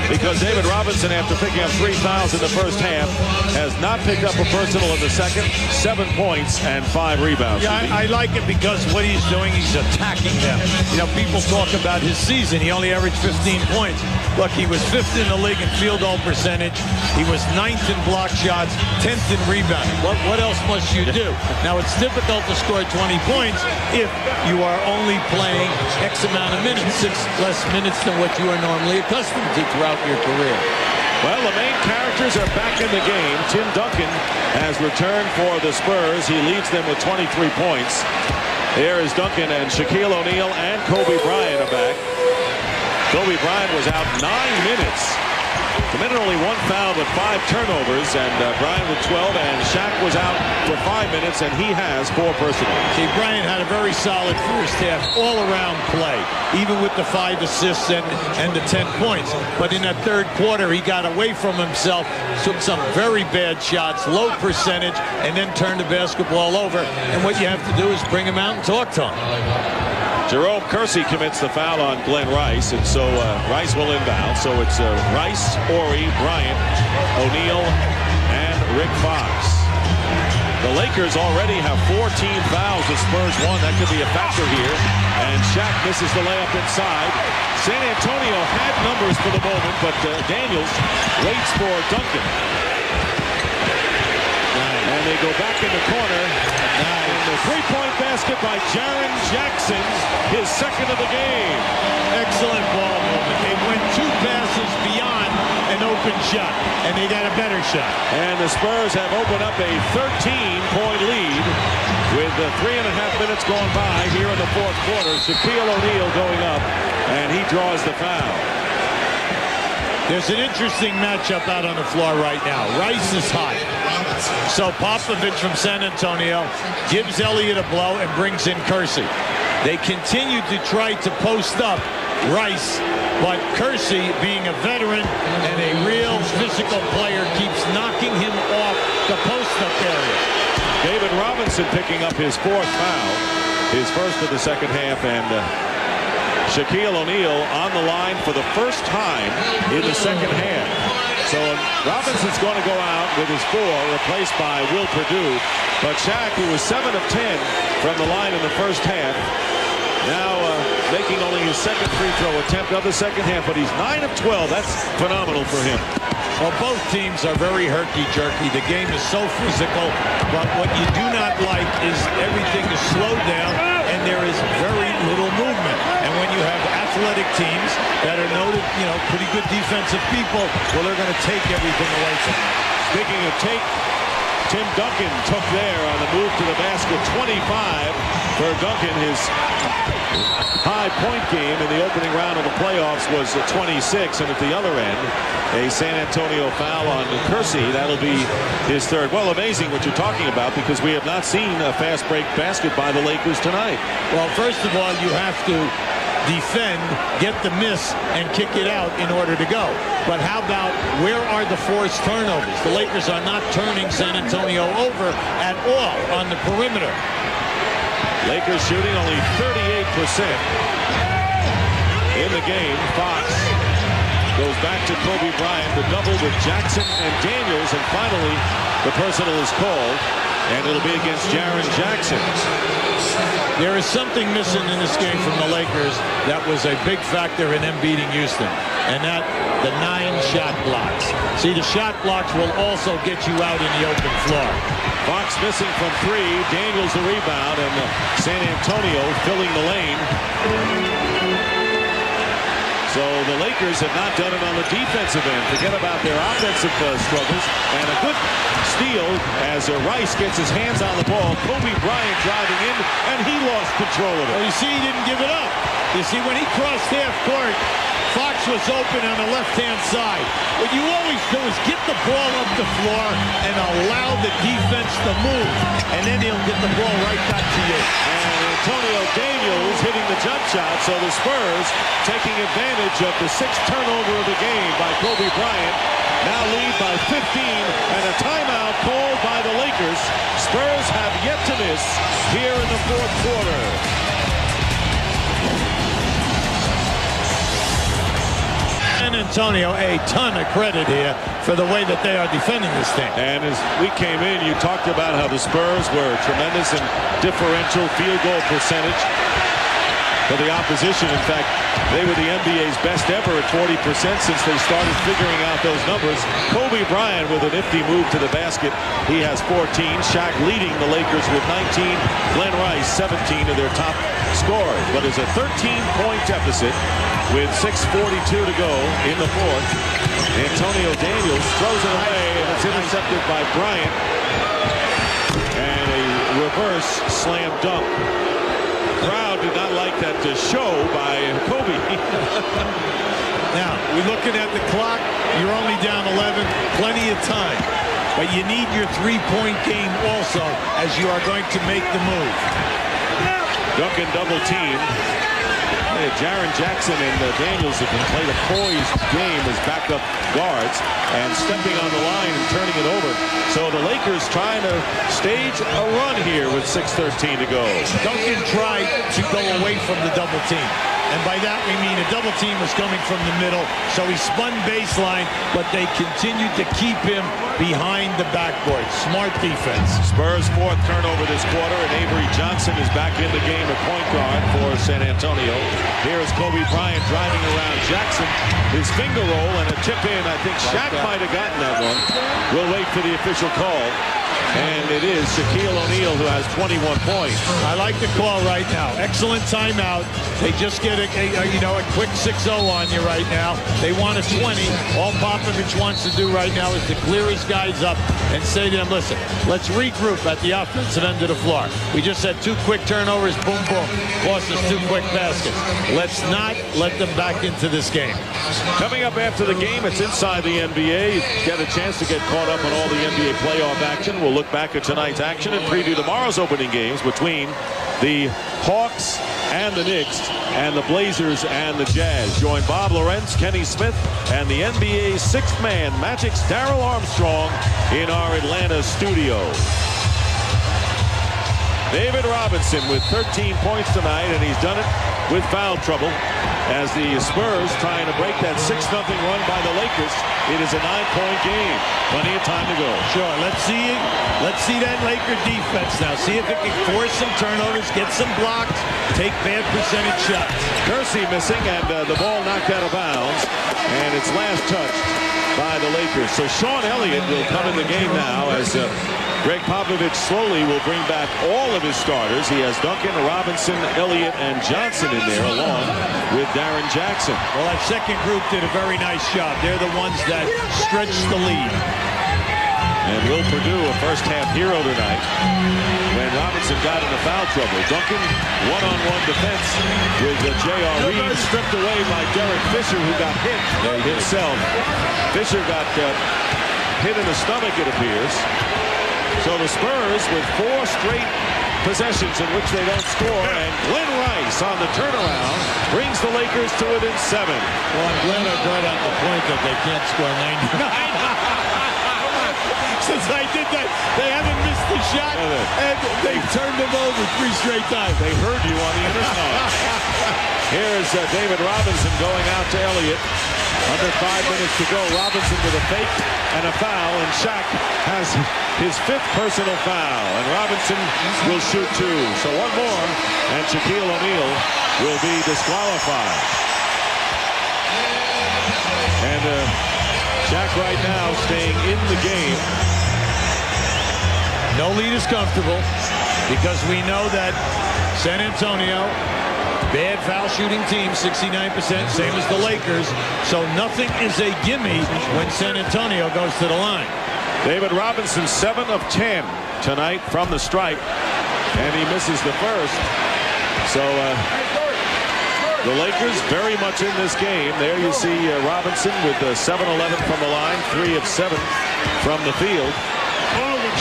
because David Robinson, after picking up 3 fouls in the first half, has not picked up a personal in the second. 7 points and 5 rebounds.
Yeah, I like it because what he's doing, he's attacking them. You know, people talk about his season. He only averaged 15 points. Look, he was 5th in the league in field goal percentage. He was 9th in block shots, 10th in rebounding. What else must you do? Now, it's difficult to score 20 points if you are only playing X amount of minutes, 6 less minutes than what you are normally accustomed to throughout your career.
Well, the main characters are back in the game. Tim Duncan has returned for the Spurs. He leads them with 23 points. Here is Duncan, and Shaquille O'Neal and Kobe Bryant are back. Kobe Bryant was out 9 minutes. Committed only 1 foul but 5 turnovers, and Bryant with 12, and Shaq was out for 5 minutes, and he has 4 personal.
See, Bryant had a very solid first half, all-around play, even with the 5 assists and the 10 points. But in that third quarter, he got away from himself, took some very bad shots, low percentage, and then turned the basketball over. And what you have to do is bring him out and talk to him.
Jerome Kersey commits the foul on Glenn Rice, and so Rice will inbound. So it's Rice, Horry, Bryant, O'Neal, and Rick Fox. The Lakers already have 14 fouls. The Spurs 1. That could be a factor here. And Shaq misses the layup inside. San Antonio had numbers for the moment, but Daniels waits for Duncan. And they go back in the corner. And the three-point basket by Jaren Jackson, his second of the game.
Excellent ball movement. They went 2 passes beyond an open shot, and they got a better shot.
And the Spurs have opened up a 13-point lead with 3.5 minutes going by here in the fourth quarter. Shaquille O'Neal going up, and he draws the foul.
There's an interesting matchup out on the floor right now. Rice is hot. So Popovich from San Antonio gives Elliott a blow and brings in Kersey. They continue to try to post up Rice, but Kersey, being a veteran and a real physical player, keeps knocking him off the post-up area.
David Robinson picking up his 4th foul, his first of the second half, and Shaquille O'Neal on the line for the first time in the second half. So Robinson's going to go out with his 4, replaced by Will Perdue. But Shaq, who was 7 of 10 from the line in the first half, now making only his 2nd free throw attempt of the second half, but he's 9 of 12. That's phenomenal for him.
Well, both teams are very herky-jerky. The game is so physical, but what you do not like is everything is slowed down and there is very little movement. And when you have athletic teams that are noted, pretty good defensive people, well, they're going to take everything away from them.
Speaking of take, Tim Duncan took there on the move to the basket. 25 for Duncan. His high point game in the opening round of the playoffs was 26, and at the other end, a San Antonio foul on Kersey. That'll be his 3rd. Well, amazing what you're talking about, because we have not seen a fast break basket by the Lakers tonight.
Well, first of all, you have to defend, get the miss, and kick it out in order to go. But how about, where are the forced turnovers? The Lakers are not turning San Antonio over at all on the perimeter.
Lakers shooting only 38% in the game. Fox goes back to Kobe Bryant, the double with Jackson and Daniels, and finally the personal is called, and it'll be against Jaren Jackson.
There is something missing in this game from the Lakers that was a big factor in them beating Houston, and that the 9 shot blocks. See, the shot blocks will also get you out in the open floor.
Fox missing from 3, Daniels the rebound, and San Antonio filling the lane. So the Lakers have not done it on the defensive end. Forget about their offensive struggles. And a good steal as Rice gets his hands on the ball. Kobe Bryant driving in, and he lost control of it.
Well, you see, he didn't give it up. You see, when he crossed half court, Fox was open on the left-hand side. What you always do is get the ball up the floor and allow the defense to move, and then he'll get the ball right back to you.
And Antonio Daniels hitting the jump shot, so the Spurs taking advantage of the 6th turnover of the game by Kobe Bryant. Now lead by 15, and a timeout called by the Lakers. Spurs have yet to miss here in the 4th quarter.
San Antonio a ton of credit here for the way that they are defending this thing.
And as we came in, you talked about how the Spurs were tremendous in differential field goal percentage for the opposition. In fact, they were the NBA's best ever at 40% since they started figuring out those numbers. Kobe Bryant with a nifty move to the basket. He has 14. Shaq leading the Lakers with 19. Glenn Rice, 17 of their top scorers. But it's a 13-point deficit with 6:42 to go in the 4th. Antonio Daniels throws it away, and it's intercepted by Bryant. And a reverse slam dunk. Crowd did not like that show by Kobe.
Now, we're looking at the clock. You're only down 11. Plenty of time. But you need your 3-point game also, as you are going to make the move.
Duncan double team. Jaren Jackson and Daniels have been played a poised game as backup guards and stepping on the line and turning it over. So the Lakers trying to stage a run here with 6:13 to go.
Duncan tried to go away from the double team. And by that we mean a double team was coming from the middle, so he spun baseline, but they continued to keep him behind the backboard. Smart defense.
Spurs 4th turnover this quarter, and Avery Johnson is back in the game at point guard for San Antonio. Here is Kobe Bryant driving around Jackson. His finger roll and a tip in. I think Shaq might have gotten that one. We'll wait for the official call. And it is Shaquille O'Neal who has 21 points.
I like the call right now. Excellent timeout. They just get a quick 6-0 on you right now. They want a 20. All Popovich wants to do right now is to clear his guys up and say to them, listen, let's regroup at the offensive end of the floor. We just had 2 quick turnovers, boom, boom. Cost us 2 quick baskets. Let's not let them back into this game.
Coming up after the game, it's Inside the NBA. You get a chance to get caught up on all the NBA playoff action. We'll look back at tonight's action and preview tomorrow's opening games between the Hawks and the Knicks and the Blazers and the Jazz. Join Bob Lawrence, Kenny Smith, and the NBA's 6th man, Magic's Darryl Armstrong, in our Atlanta studio. David Robinson with 13 points tonight, and he's done it with foul trouble as the Spurs trying to break that 6-0 run by the Lakers. It is a 9-point game. Plenty of time to go.
Sure, let's see it. Let's see that Laker defense now. See if it can force some turnovers, get some blocks, take bad percentage shots.
Kersey missing, and the ball knocked out of bounds, and it's last touched by the Lakers. So Sean Elliott will come in the game now as Greg Popovich slowly will bring back all of his starters. He has Duncan, Robinson, Elliott, and Johnson in there along with Darren Jackson.
Well, that second group did a very nice job. They're the ones that stretched the lead.
And Will Perdue, a first-half hero tonight, when Robinson got into foul trouble. Duncan, one-on-one defense with J.R. Reed stripped away by Derek Fisher, who got hit himself. Fisher got hit in the stomach, it appears. So the Spurs with 4 straight possessions in which they don't score, and Glenn Rice on the turnaround brings the Lakers to within 7.
Well, I'm glad I brought out the point that they can't score 99. Since I did that, they haven't missed the shot, and they've turned them over 3 straight times.
They heard you on the internet. Here's David Robinson going out to Elliott. Under 5 minutes to go. Robinson with a fake and a foul, and Shaq has his 5th personal foul, and Robinson will shoot 2. So one more, and Shaquille O'Neal will be disqualified. And Shaq right now staying in the game.
No lead is comfortable because we know that San Antonio, bad foul shooting team, 69%, same as the Lakers. So nothing is a gimme when San Antonio goes to the line.
David Robinson, 7 of 10 tonight from the stripe, and he misses the first. So the Lakers very much in this game. There you see Robinson with 7-11 from the line, 3 of 7 from the field.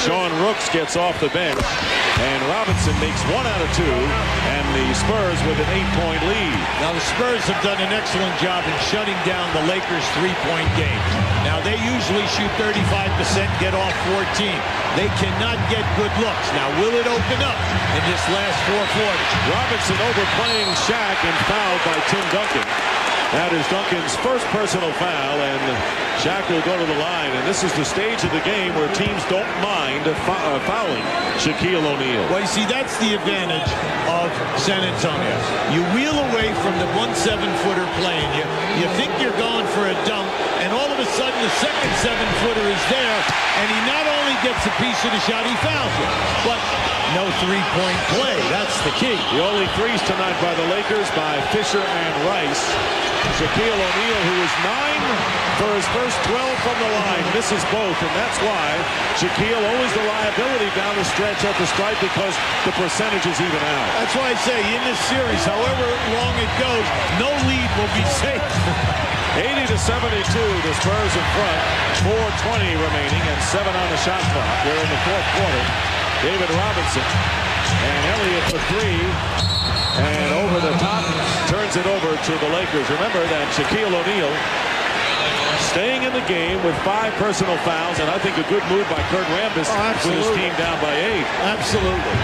Sean Rooks gets off the bench, and Robinson makes 1 out of 2, and the Spurs with an 8-point lead.
Now the Spurs have done an excellent job in shutting down the Lakers' 3-point game. Now they usually shoot 35%, get off 14. They cannot get good looks. Now will it open up in this last 4 quarters?
Robinson overplaying Shaq and fouled by Tim Duncan. That is Duncan's first personal foul, and Shaq will go to the line. And this is the stage of the game where teams don't mind fouling Shaquille O'Neal.
Well, you see, that's the advantage of San Antonio. You wheel away from the 1-7-footer playing you. You think you're going for a dunk, and all of a sudden the second 7-footer is there, and he not only gets a piece of the shot, he fouls it. But no 3-point play. That's the key.
The only 3s tonight by the Lakers by Fisher and Rice. Shaquille O'Neal, who is 9 for his first 12 from the line, misses both, and that's why Shaquille always the liability down the stretch at the stripe because the percentage is even out.
That's why I say in this series, however long it goes, no lead will be safe.
80-72, the Spurs in front, 4:20 remaining, and 7 on the shot clock. We're in the 4th quarter. David Robinson and Elliott for 3. And over the top, turns it over to the Lakers. Remember that Shaquille O'Neal staying in the game with 5 personal fouls, and I think a good move by Kurt Rambis with his team down by 8.
Absolutely.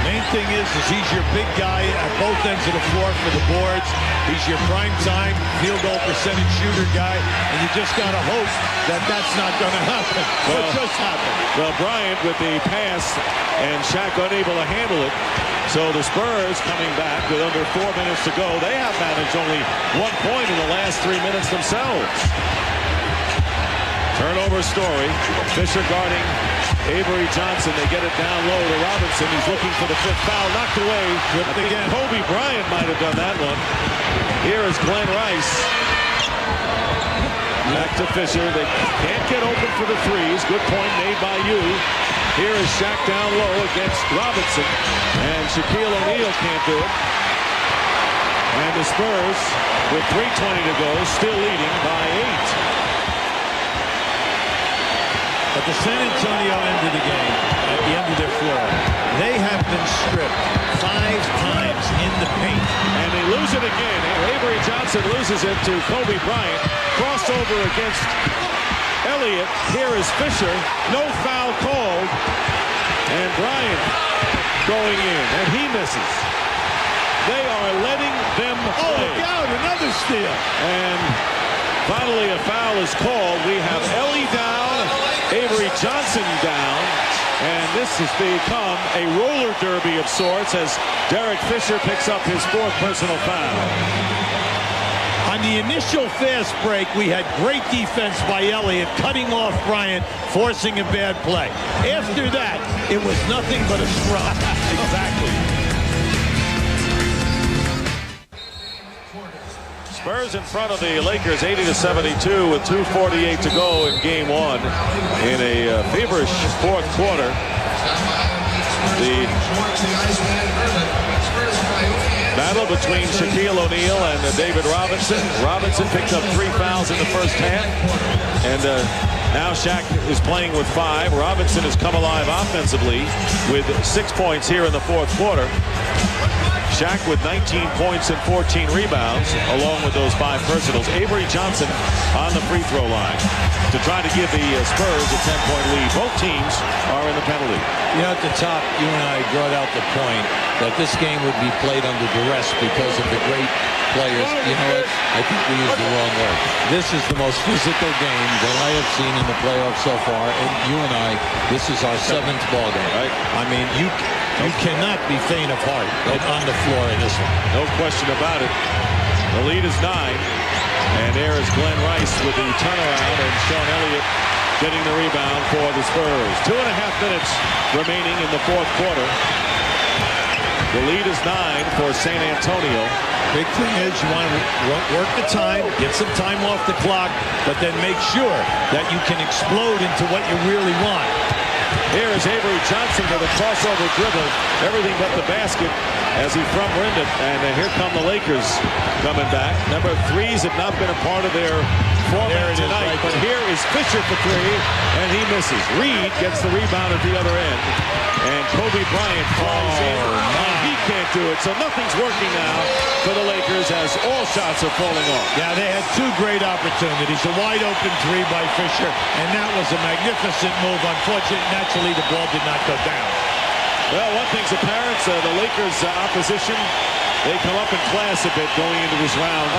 Main thing is he's your big guy at both ends of the floor for the boards. He's your prime time field goal percentage shooter guy, and you just got to hope that that's not going to happen. Well, it just happened.
Well, Bryant with the pass, and Shaq unable to handle it. So the Spurs coming back with under 4 minutes to go. They have managed only 1 point in the last 3 minutes themselves. Turnover story. Fisher guarding Avery Johnson. They get it down low to Robinson. He's looking for the 5th foul. Knocked away. Tripped again. Kobe Bryant might have done that one. Here is Glenn Rice. Back to Fisher. They can't get open for the 3s. Good point made by you. Here is Shaq down low against Robinson. And Shaquille O'Neal can't do it. And the Spurs, with 3:20 to go, still leading by 8.
At the San Antonio end of the game, at the end of their floor, they have been stripped 5 times in the paint.
And they lose it again. Avery Johnson loses it to Kobe Bryant. Crossover against Elliott. Here is Fisher. No foul called. And Bryant going in, and he misses. They are letting them play.
Oh, look out, another steal.
And finally a foul is called. We have Ellie down, Avery Johnson down, and this has become a roller derby of sorts as Derek Fisher picks up his 4th personal foul.
On the initial fast break, we had great defense by Elliott, cutting off Bryant, forcing a bad play. After that, it was nothing but a scrum.
Exactly. Spurs in front of the Lakers 80-72 with 2:48 to go in game 1 in a feverish 4th quarter. The battle between Shaquille O'Neal and David Robinson. Robinson picked up 3 fouls in the first half, and now Shaq is playing with 5. Robinson has come alive offensively with 6 points here in the 4th quarter. Shaq with 19 points and 14 rebounds, along with those 5 personals. Avery Johnson on the free throw line to try to give the Spurs a 10-point lead. Both teams are in the penalty.
You know, at the top, you and I brought out the point that this game would be played under duress because of the great players. You know what? I think we used the wrong word. This is the most physical game that I have seen in the playoffs so far. And you and I, this is our 7th ball game.
Right.
I mean, you cannot be faint of heart on the floor in this one.
No question about it. The lead is 9. And there is Glenn Rice with the turnaround, and Sean Elliott getting the rebound for the Spurs. 2.5 minutes remaining in the 4th quarter. The lead is 9 for San Antonio.
Big thing is you want to work the time, get some time off the clock, but then make sure that you can explode into what you really want.
Here is Avery Johnson with a crossover dribble, everything but the basket as he front-rimmed it. And here come the Lakers coming back. Number 3s have not been a part of their format tonight, but here is Fisher for 3, and he misses. Reed gets the rebound at the other end, and Kobe Bryant falls in, and he can't do it. So nothing's working now for the Lakers as all shots are falling off.
Yeah, they had 2 great opportunities. A wide-open 3 by Fisher, and that was a magnificent move. Unfortunately, naturally, the ball did not go down.
Well, one thing's apparent, the Lakers' opposition, they come up in class a bit going into this round,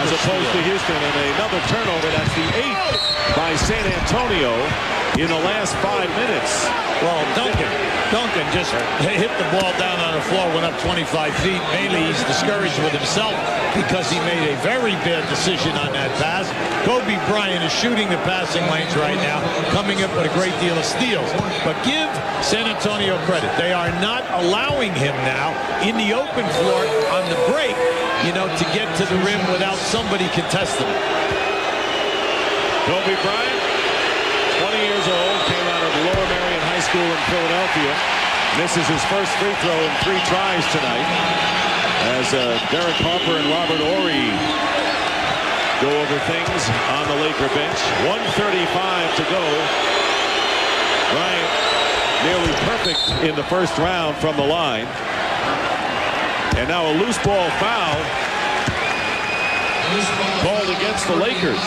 as opposed to Houston. And another turnover. That's the 8th by San Antonio in the last 5 minutes.
Well, Duncan just hit the ball down on the floor, went up 25 feet. Mainly he's discouraged with himself because he made a very bad decision on that pass. Kobe Bryant is shooting the passing lanes right now, coming up with a great deal of steals. But give San Antonio credit. They are not allowing him now in the open floor on the break, to get to the rim without somebody contesting it.
Kobe Bryant, 20 years old, came out of Lower Marion High School in Philadelphia. Misses his first free throw in 3 tries tonight as Derek Harper and Robert Horry go over things on the Laker bench. 1:35 to go. Bryant nearly perfect in the first round from the line. And now a loose ball foul called against the Lakers.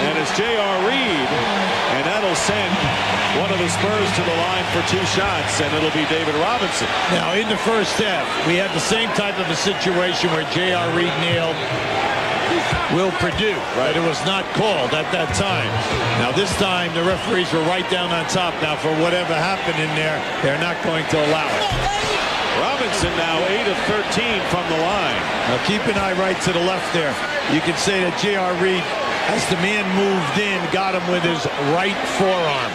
And it's J.R. Reed, and that'll send one of the Spurs to the line for 2 shots, and it'll be David Robinson.
Now, in the first half, we had the same type of a situation where J.R. Reed nailed Will Purdue, but it was not called at that time. Now, this time, the referees were right down on top. Now, for whatever happened in there, they're not going to allow it.
Robinson now 8 of 13 from the line.
Now, keep an eye right to the left there. You can say that J.R. Reed, as the man moved in, got him with his right forearm.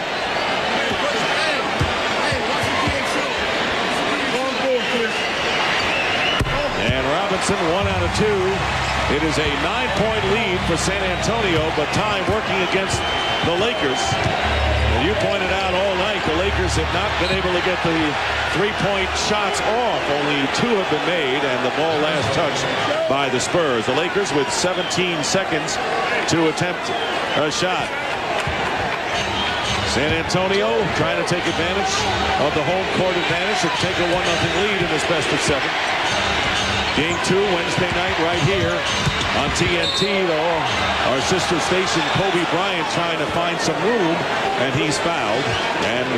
And Robinson, 1 out of 2. It is a 9-point lead for San Antonio, but time working against the Lakers. And you pointed out all night, the Lakers have not been able to get the 3-point shots off. Only 2 have been made, and the ball last touched by the Spurs. The Lakers with 17 seconds to attempt a shot. San Antonio trying to take advantage of the home court advantage and take a 1-0 lead in this best of 7. Game 2 Wednesday night right here on TNT, though. Our sister station, Kobe Bryant, trying to find some room, and he's fouled. And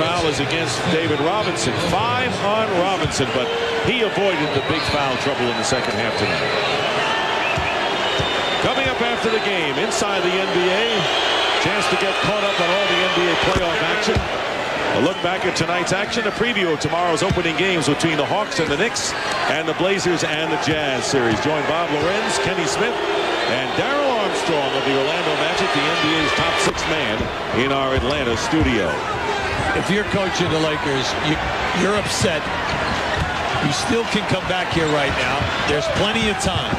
foul is against David Robinson. 5 on Robinson, but he avoided the big foul trouble in the second half tonight. Coming up after the game, inside the NBA, chance to get caught up on all the NBA playoff action. A look back at tonight's action, a preview of tomorrow's opening games between the Hawks and the Knicks, and the Blazers and the Jazz series. Join Bob Lorenz, Kenny Smith, and Darryl Armstrong of the Orlando Magic, the NBA's top 6 man in our Atlanta studio.
If you're coaching the Lakers, you're upset. You still can come back here right now. There's plenty of time.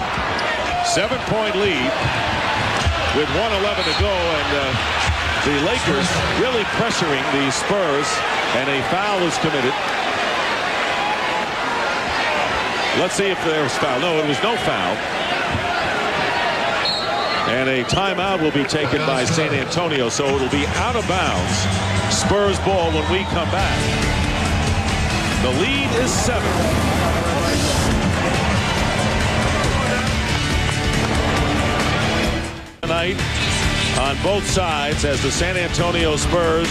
7-point lead with 1:11 to go, and the Lakers really pressuring the Spurs, and a foul is committed. Let's see if there was foul. No, it was no foul. And a timeout will be taken by San Antonio, so it'll be out of bounds. Spurs ball when we come back. The lead is 7. Tonight on both sides, as the San Antonio Spurs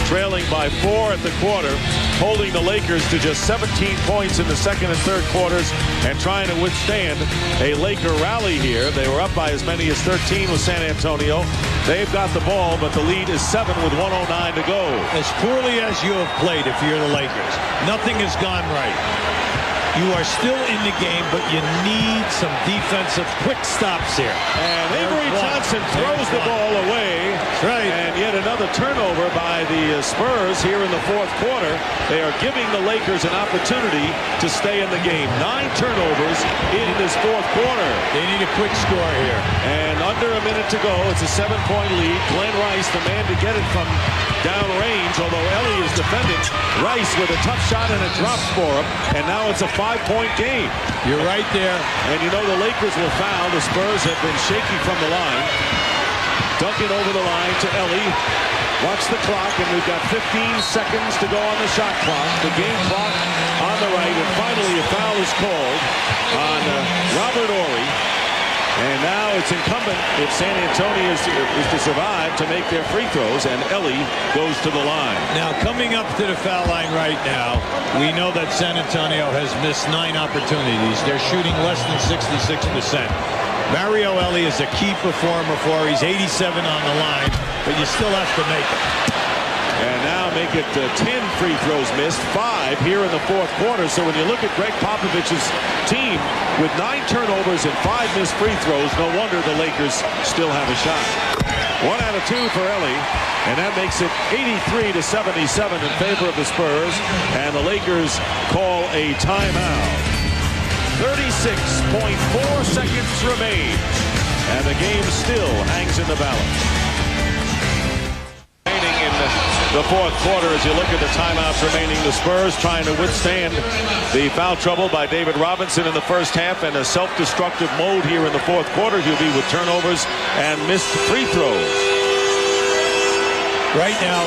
trailing by 4 at the quarter, holding the Lakers to just 17 points in the second and third quarters, and trying to withstand a Laker rally here. They were up by as many as 13 with San Antonio. They've got the ball, but the lead is 7 with 1:09 to go.
As poorly as you have played, if you're the Lakers, nothing has gone right. You are still in the game, but you need some defensive quick stops here.
And Avery Johnson throws the ball away.
That's right.
And yet another turnover by the Spurs here in the fourth quarter. They are giving the Lakers an opportunity to stay in the game. 9 turnovers in this fourth quarter.
They need a quick score here.
And under a minute to go, it's a 7-point lead. Glenn Rice, the man to get it from downrange, although Ellie is defending. Rice with a tough shot, and it drops for him. And now it's a 5-point game.
You're right there.
And you know the Lakers will foul. The Spurs have been shaky from the line. Duncan over the line to Ellie. Watch the clock, and we've got 15 seconds to go on the shot clock. The game clock on the right, and finally a foul is called on Robert Horry. And now it's incumbent, if San Antonio is to survive, to make their free throws, and Ellie goes to the line.
Now, coming up to the foul line right now, we know that San Antonio has missed 9 opportunities. They're shooting less than 66%. Mario Ellie is a key performer for. He's 87 on the line, but you still have to make it.
And now make it 10 free throws missed, 5 here in the fourth quarter. So when you look at Greg Popovich's team with 9 turnovers and 5 missed free throws, no wonder the Lakers still have a shot. 1 out of 2 for Ellie, and that makes it 83-77 in favor of the Spurs. And the Lakers call a timeout. 36.4 seconds remain, and the game still hangs in the balance. The fourth quarter, as you look at the timeouts remaining, the Spurs trying to withstand the foul trouble by David Robinson in the first half, and a self-destructive mode here in the fourth quarter. He'll be with turnovers and missed free throws.
Right now,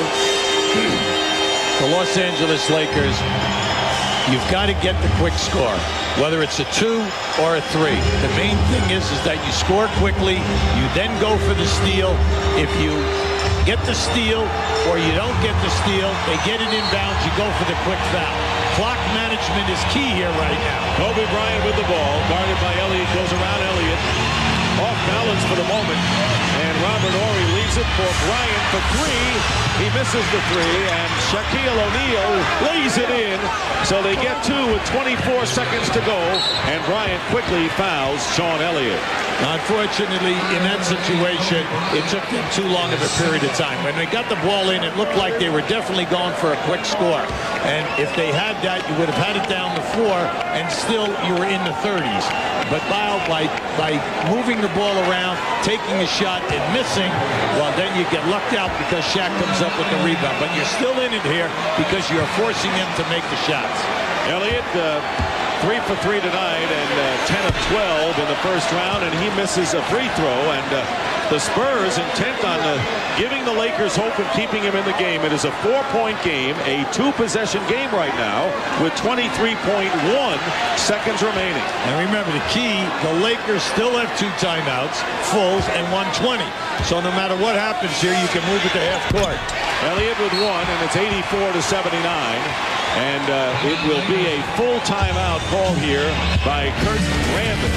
the Los Angeles Lakers, you've got to get the quick score, whether it's a 2 or a 3. The main thing is that you score quickly, you then go for the steal. If you get the steal or you don't get the steal, they get it inbounds, you go for the quick foul. Clock management is key here right now.
Kobe Bryant with the ball, guarded by Elliott, goes around Elliott. Off balance for the moment, and Robert Horry leaves it for Bryant for 3. He misses the 3, and Shaquille O'Neal lays it in. So they get 2 with 24 seconds to go, and Bryant quickly fouls Sean Elliott.
Unfortunately, in that situation, it took them too long of a period of time. When they got the ball in, it looked like they were definitely going for a quick score. And if they had that, you would have had it down the floor, and still you were in the 30s. But by moving the ball around, taking a shot, and missing, well, then you get lucked out because Shaq comes up with the rebound. But you're still in it here because you're forcing him to make the shots.
Elliott, 3 for 3 tonight, and 10 of 12 in the first round, and he misses a free throw. And The Spurs intent on giving the Lakers hope and keeping him in the game. It is a 4-point game, a 2-possession game right now with 23.1 seconds remaining.
And remember, the key, the Lakers still have 2 timeouts, fulls, and 1:20. So no matter what happens here, you can move it to half court.
Elliott with 1, and it's 84-79. And it will be a full timeout call here by Kurt Rambis.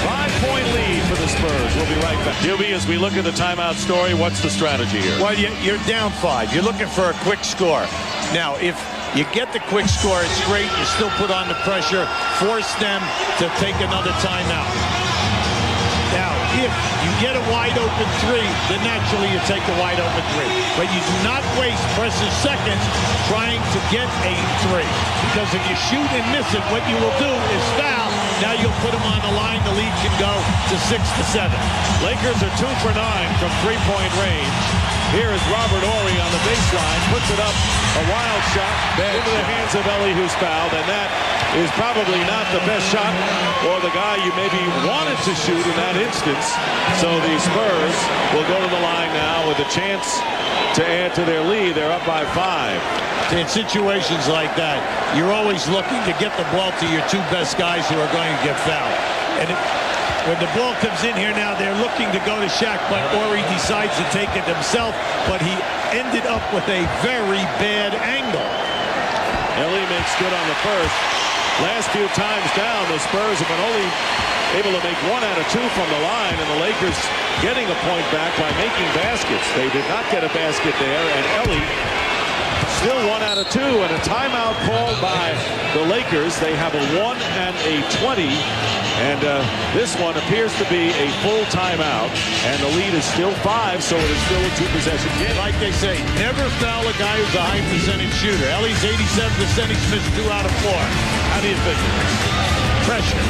5-point lead for the Spurs. We'll be right back. Gilby, as we look at the timeout story, what's the strategy here?
Well, you're down 5. You're looking for a quick score. Now, if you get the quick score, it's great. You still put on the pressure, force them to take another timeout. Now, if you get a wide-open 3, then naturally you take the wide-open 3. But you do not waste precious seconds trying to get a 3. Because if you shoot and miss it, what you will do is foul. Now you'll put them on the line. The lead can go to 6-7.
Lakers are 2 for 9 from 3-point range. Here is Robert Horry on the baseline. Puts it up. A wild shot into the hands of Ellie, who's fouled. And that is probably not the best shot or the guy you maybe wanted to shoot in that instance. So the Spurs will go to the line now with a chance to add to their lead. They're up by 5.
In situations like that, you're always looking to get the ball to your 2 best guys who are going to get fouled. And when the ball comes in here now, they're looking to go to Shaq, but Horry decides to take it himself, but he ended up with a very bad angle.
Ellie makes good on the first. Last few times down, the Spurs have been only able to make 1 out of 2 from the line, and the Lakers getting a point back by making baskets. They did not get a basket there, and Ellie still 1 out of 2, and a timeout called by the Lakers. They have a 1 and a 20, and this one appears to be a full timeout, and the lead is still 5, so it is still a 2-possession game.
Like they say, never foul a guy who's a high percentage shooter. Ellie's 87%, he's missed 2 out of 4. How do you figure? Pressure.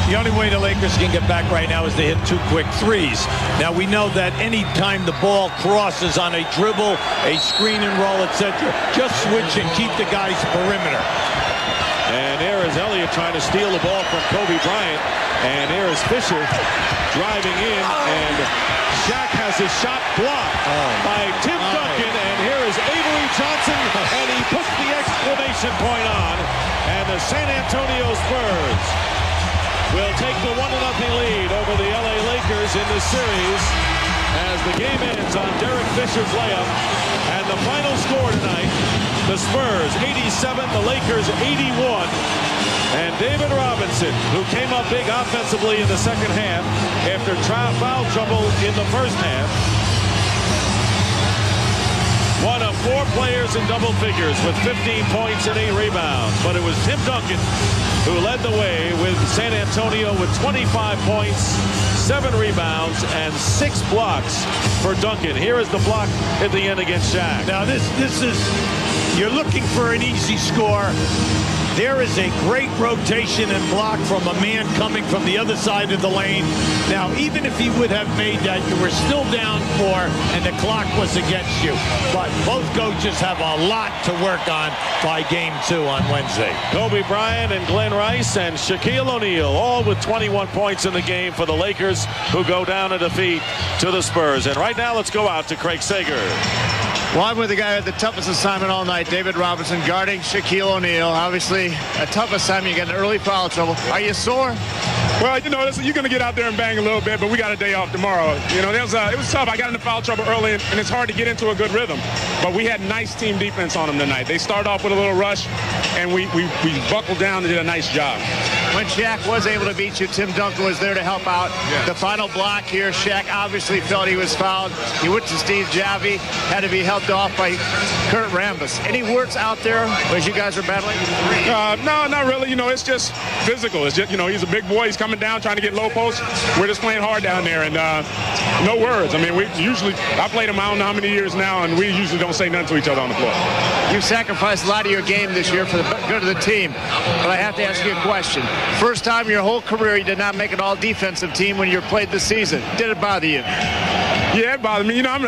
The only way the Lakers can get back right now is to hit 2 quick 3s. Now, we know that any time the ball crosses on a dribble, a screen and roll, etc., just switch and keep the guys perimeter.
And there is Elliott trying to steal the ball from Kobe Bryant. And there is Fisher driving in. And Shaq has his shot blocked by Tim Duncan. And here is Avery Johnson. And he puts the exclamation point on. And the San Antonio Spurs will take the 1-0 lead over the LA Lakers in this series as the game ends on Derek Fisher's layup. And the final score tonight, the Spurs 87, the Lakers 81. And David Robinson, who came up big offensively in the second half after foul trouble in the first half, one of 4 players in double figures with 15 points and 8 rebounds. But it was Tim Duncan who led the way with San Antonio with 25 points, 7 rebounds, and 6 blocks for Duncan. Here is the block at the end against Shaq.
Now this is, you're looking for an easy score. There is a great rotation and block from a man coming from the other side of the lane. Now, even if he would have made that, you were still down 4, and the clock was against you. But both coaches have a lot to work on by Game 2 on Wednesday.
Kobe Bryant and Glenn Rice and Shaquille O'Neal, all with 21 points in the game for the Lakers, who go down a defeat to the Spurs. And right now, let's go out to Craig Sager.
Well, I'm with the guy who had the toughest assignment all night, David Robinson, guarding Shaquille O'Neal. Obviously, a tough assignment. You get an early foul trouble. Are you sore?
Well, you know, you're going to get out there and bang a little bit, but we got a day off tomorrow. You know, it was tough. I got into foul trouble early, and it's hard to get into a good rhythm. But we had nice team defense on them tonight. They started off with a little rush, and we buckled down and did a nice job.
When Shaq was able to beat you, Tim Duncan was there to help out. Yeah. The final block here, Shaq obviously felt he was fouled. He went to Steve Javi, had to be helped off by Kurt Rambis. Any words out there as you guys are battling?
No, not really. You know, it's just physical. It's just, you know, he's a big boy. He's coming down, trying to get low post. We're just playing hard down there, and no words. I mean, I played him I don't know how many years now, and we usually don't say nothing to each other on the floor.
You sacrificed a lot of your game this year for the good of the team, but I have to ask you a question. First time in your whole career you did not make an all-defensive team when you played this season. Did it bother you?
Yeah, it bothered me. You know,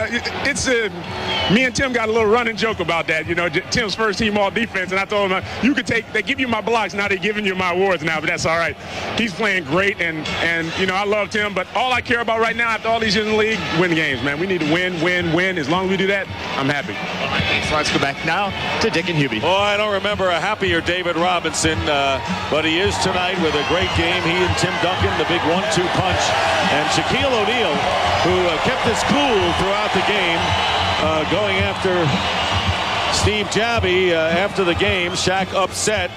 Me and Tim got a little running joke about that. You know, Tim's first team all defense, and I told him, they give you my blocks, now they're giving you my awards now, but that's all right. He's playing great, and you know, I love Tim, but all I care about right now after all these years in the league, win games, man. We need to win. As long as we do that, I'm happy.
All right, thanks. Let's go back now to Dick and Hubie.
Oh, I don't remember a happier David Robinson, but he is tonight with a great game. He and Tim Duncan, the big 1-2 punch, and Shaquille O'Neal, who kept his cool throughout the game, going after Steve Jabby after the game. Shaq upset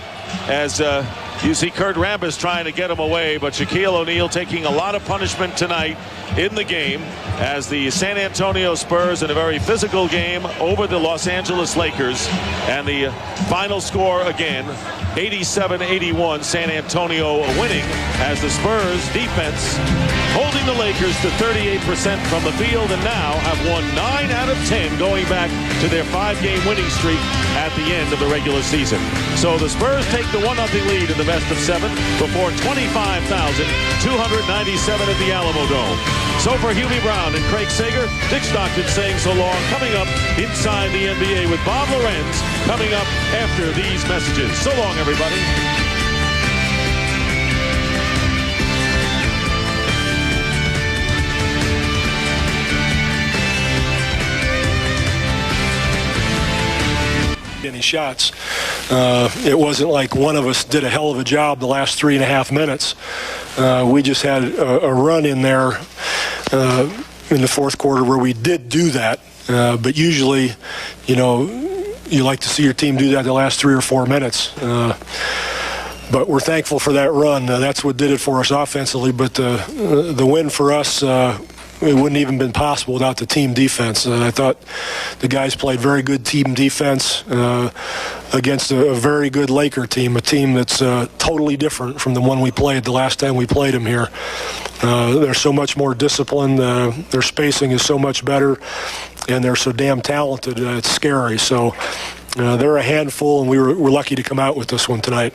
as you see Kurt Rambis trying to get him away, but Shaquille O'Neal taking a lot of punishment tonight in the game as the San Antonio Spurs in a very physical game over the Los Angeles Lakers, and the final score again 87-81, San Antonio winning as the Spurs defense holding the Lakers to 38% from the field, and now have won 9 out of 10 going back to their 5-game winning streak at the end of the regular season. So the Spurs take the 1-0 lead in the best of 7 before 25,297 at the Alamo Dome. So for Hubie Brown and Craig Sager, Dick Stockton saying so long. Coming up inside the NBA with Bob Lorenz coming up after these messages. So long, everybody.
Any shots. It wasn't like one of us did a hell of a job the last 3.5 minutes. We just had a run in there in the fourth quarter where we did do that. But usually, you know, you like to see your team do that the last 3 or 4 minutes. But we're thankful for that run. That's what did it for us offensively. But the win for us, it wouldn't even been possible without the team defense. I thought the guys played very good team defense against a very good Laker team, a team that's totally different from the one we played the last time we played them here. They're so much more disciplined. Their spacing is so much better, and they're so damn talented. It's scary. So they're a handful, and we're lucky to come out with this one tonight.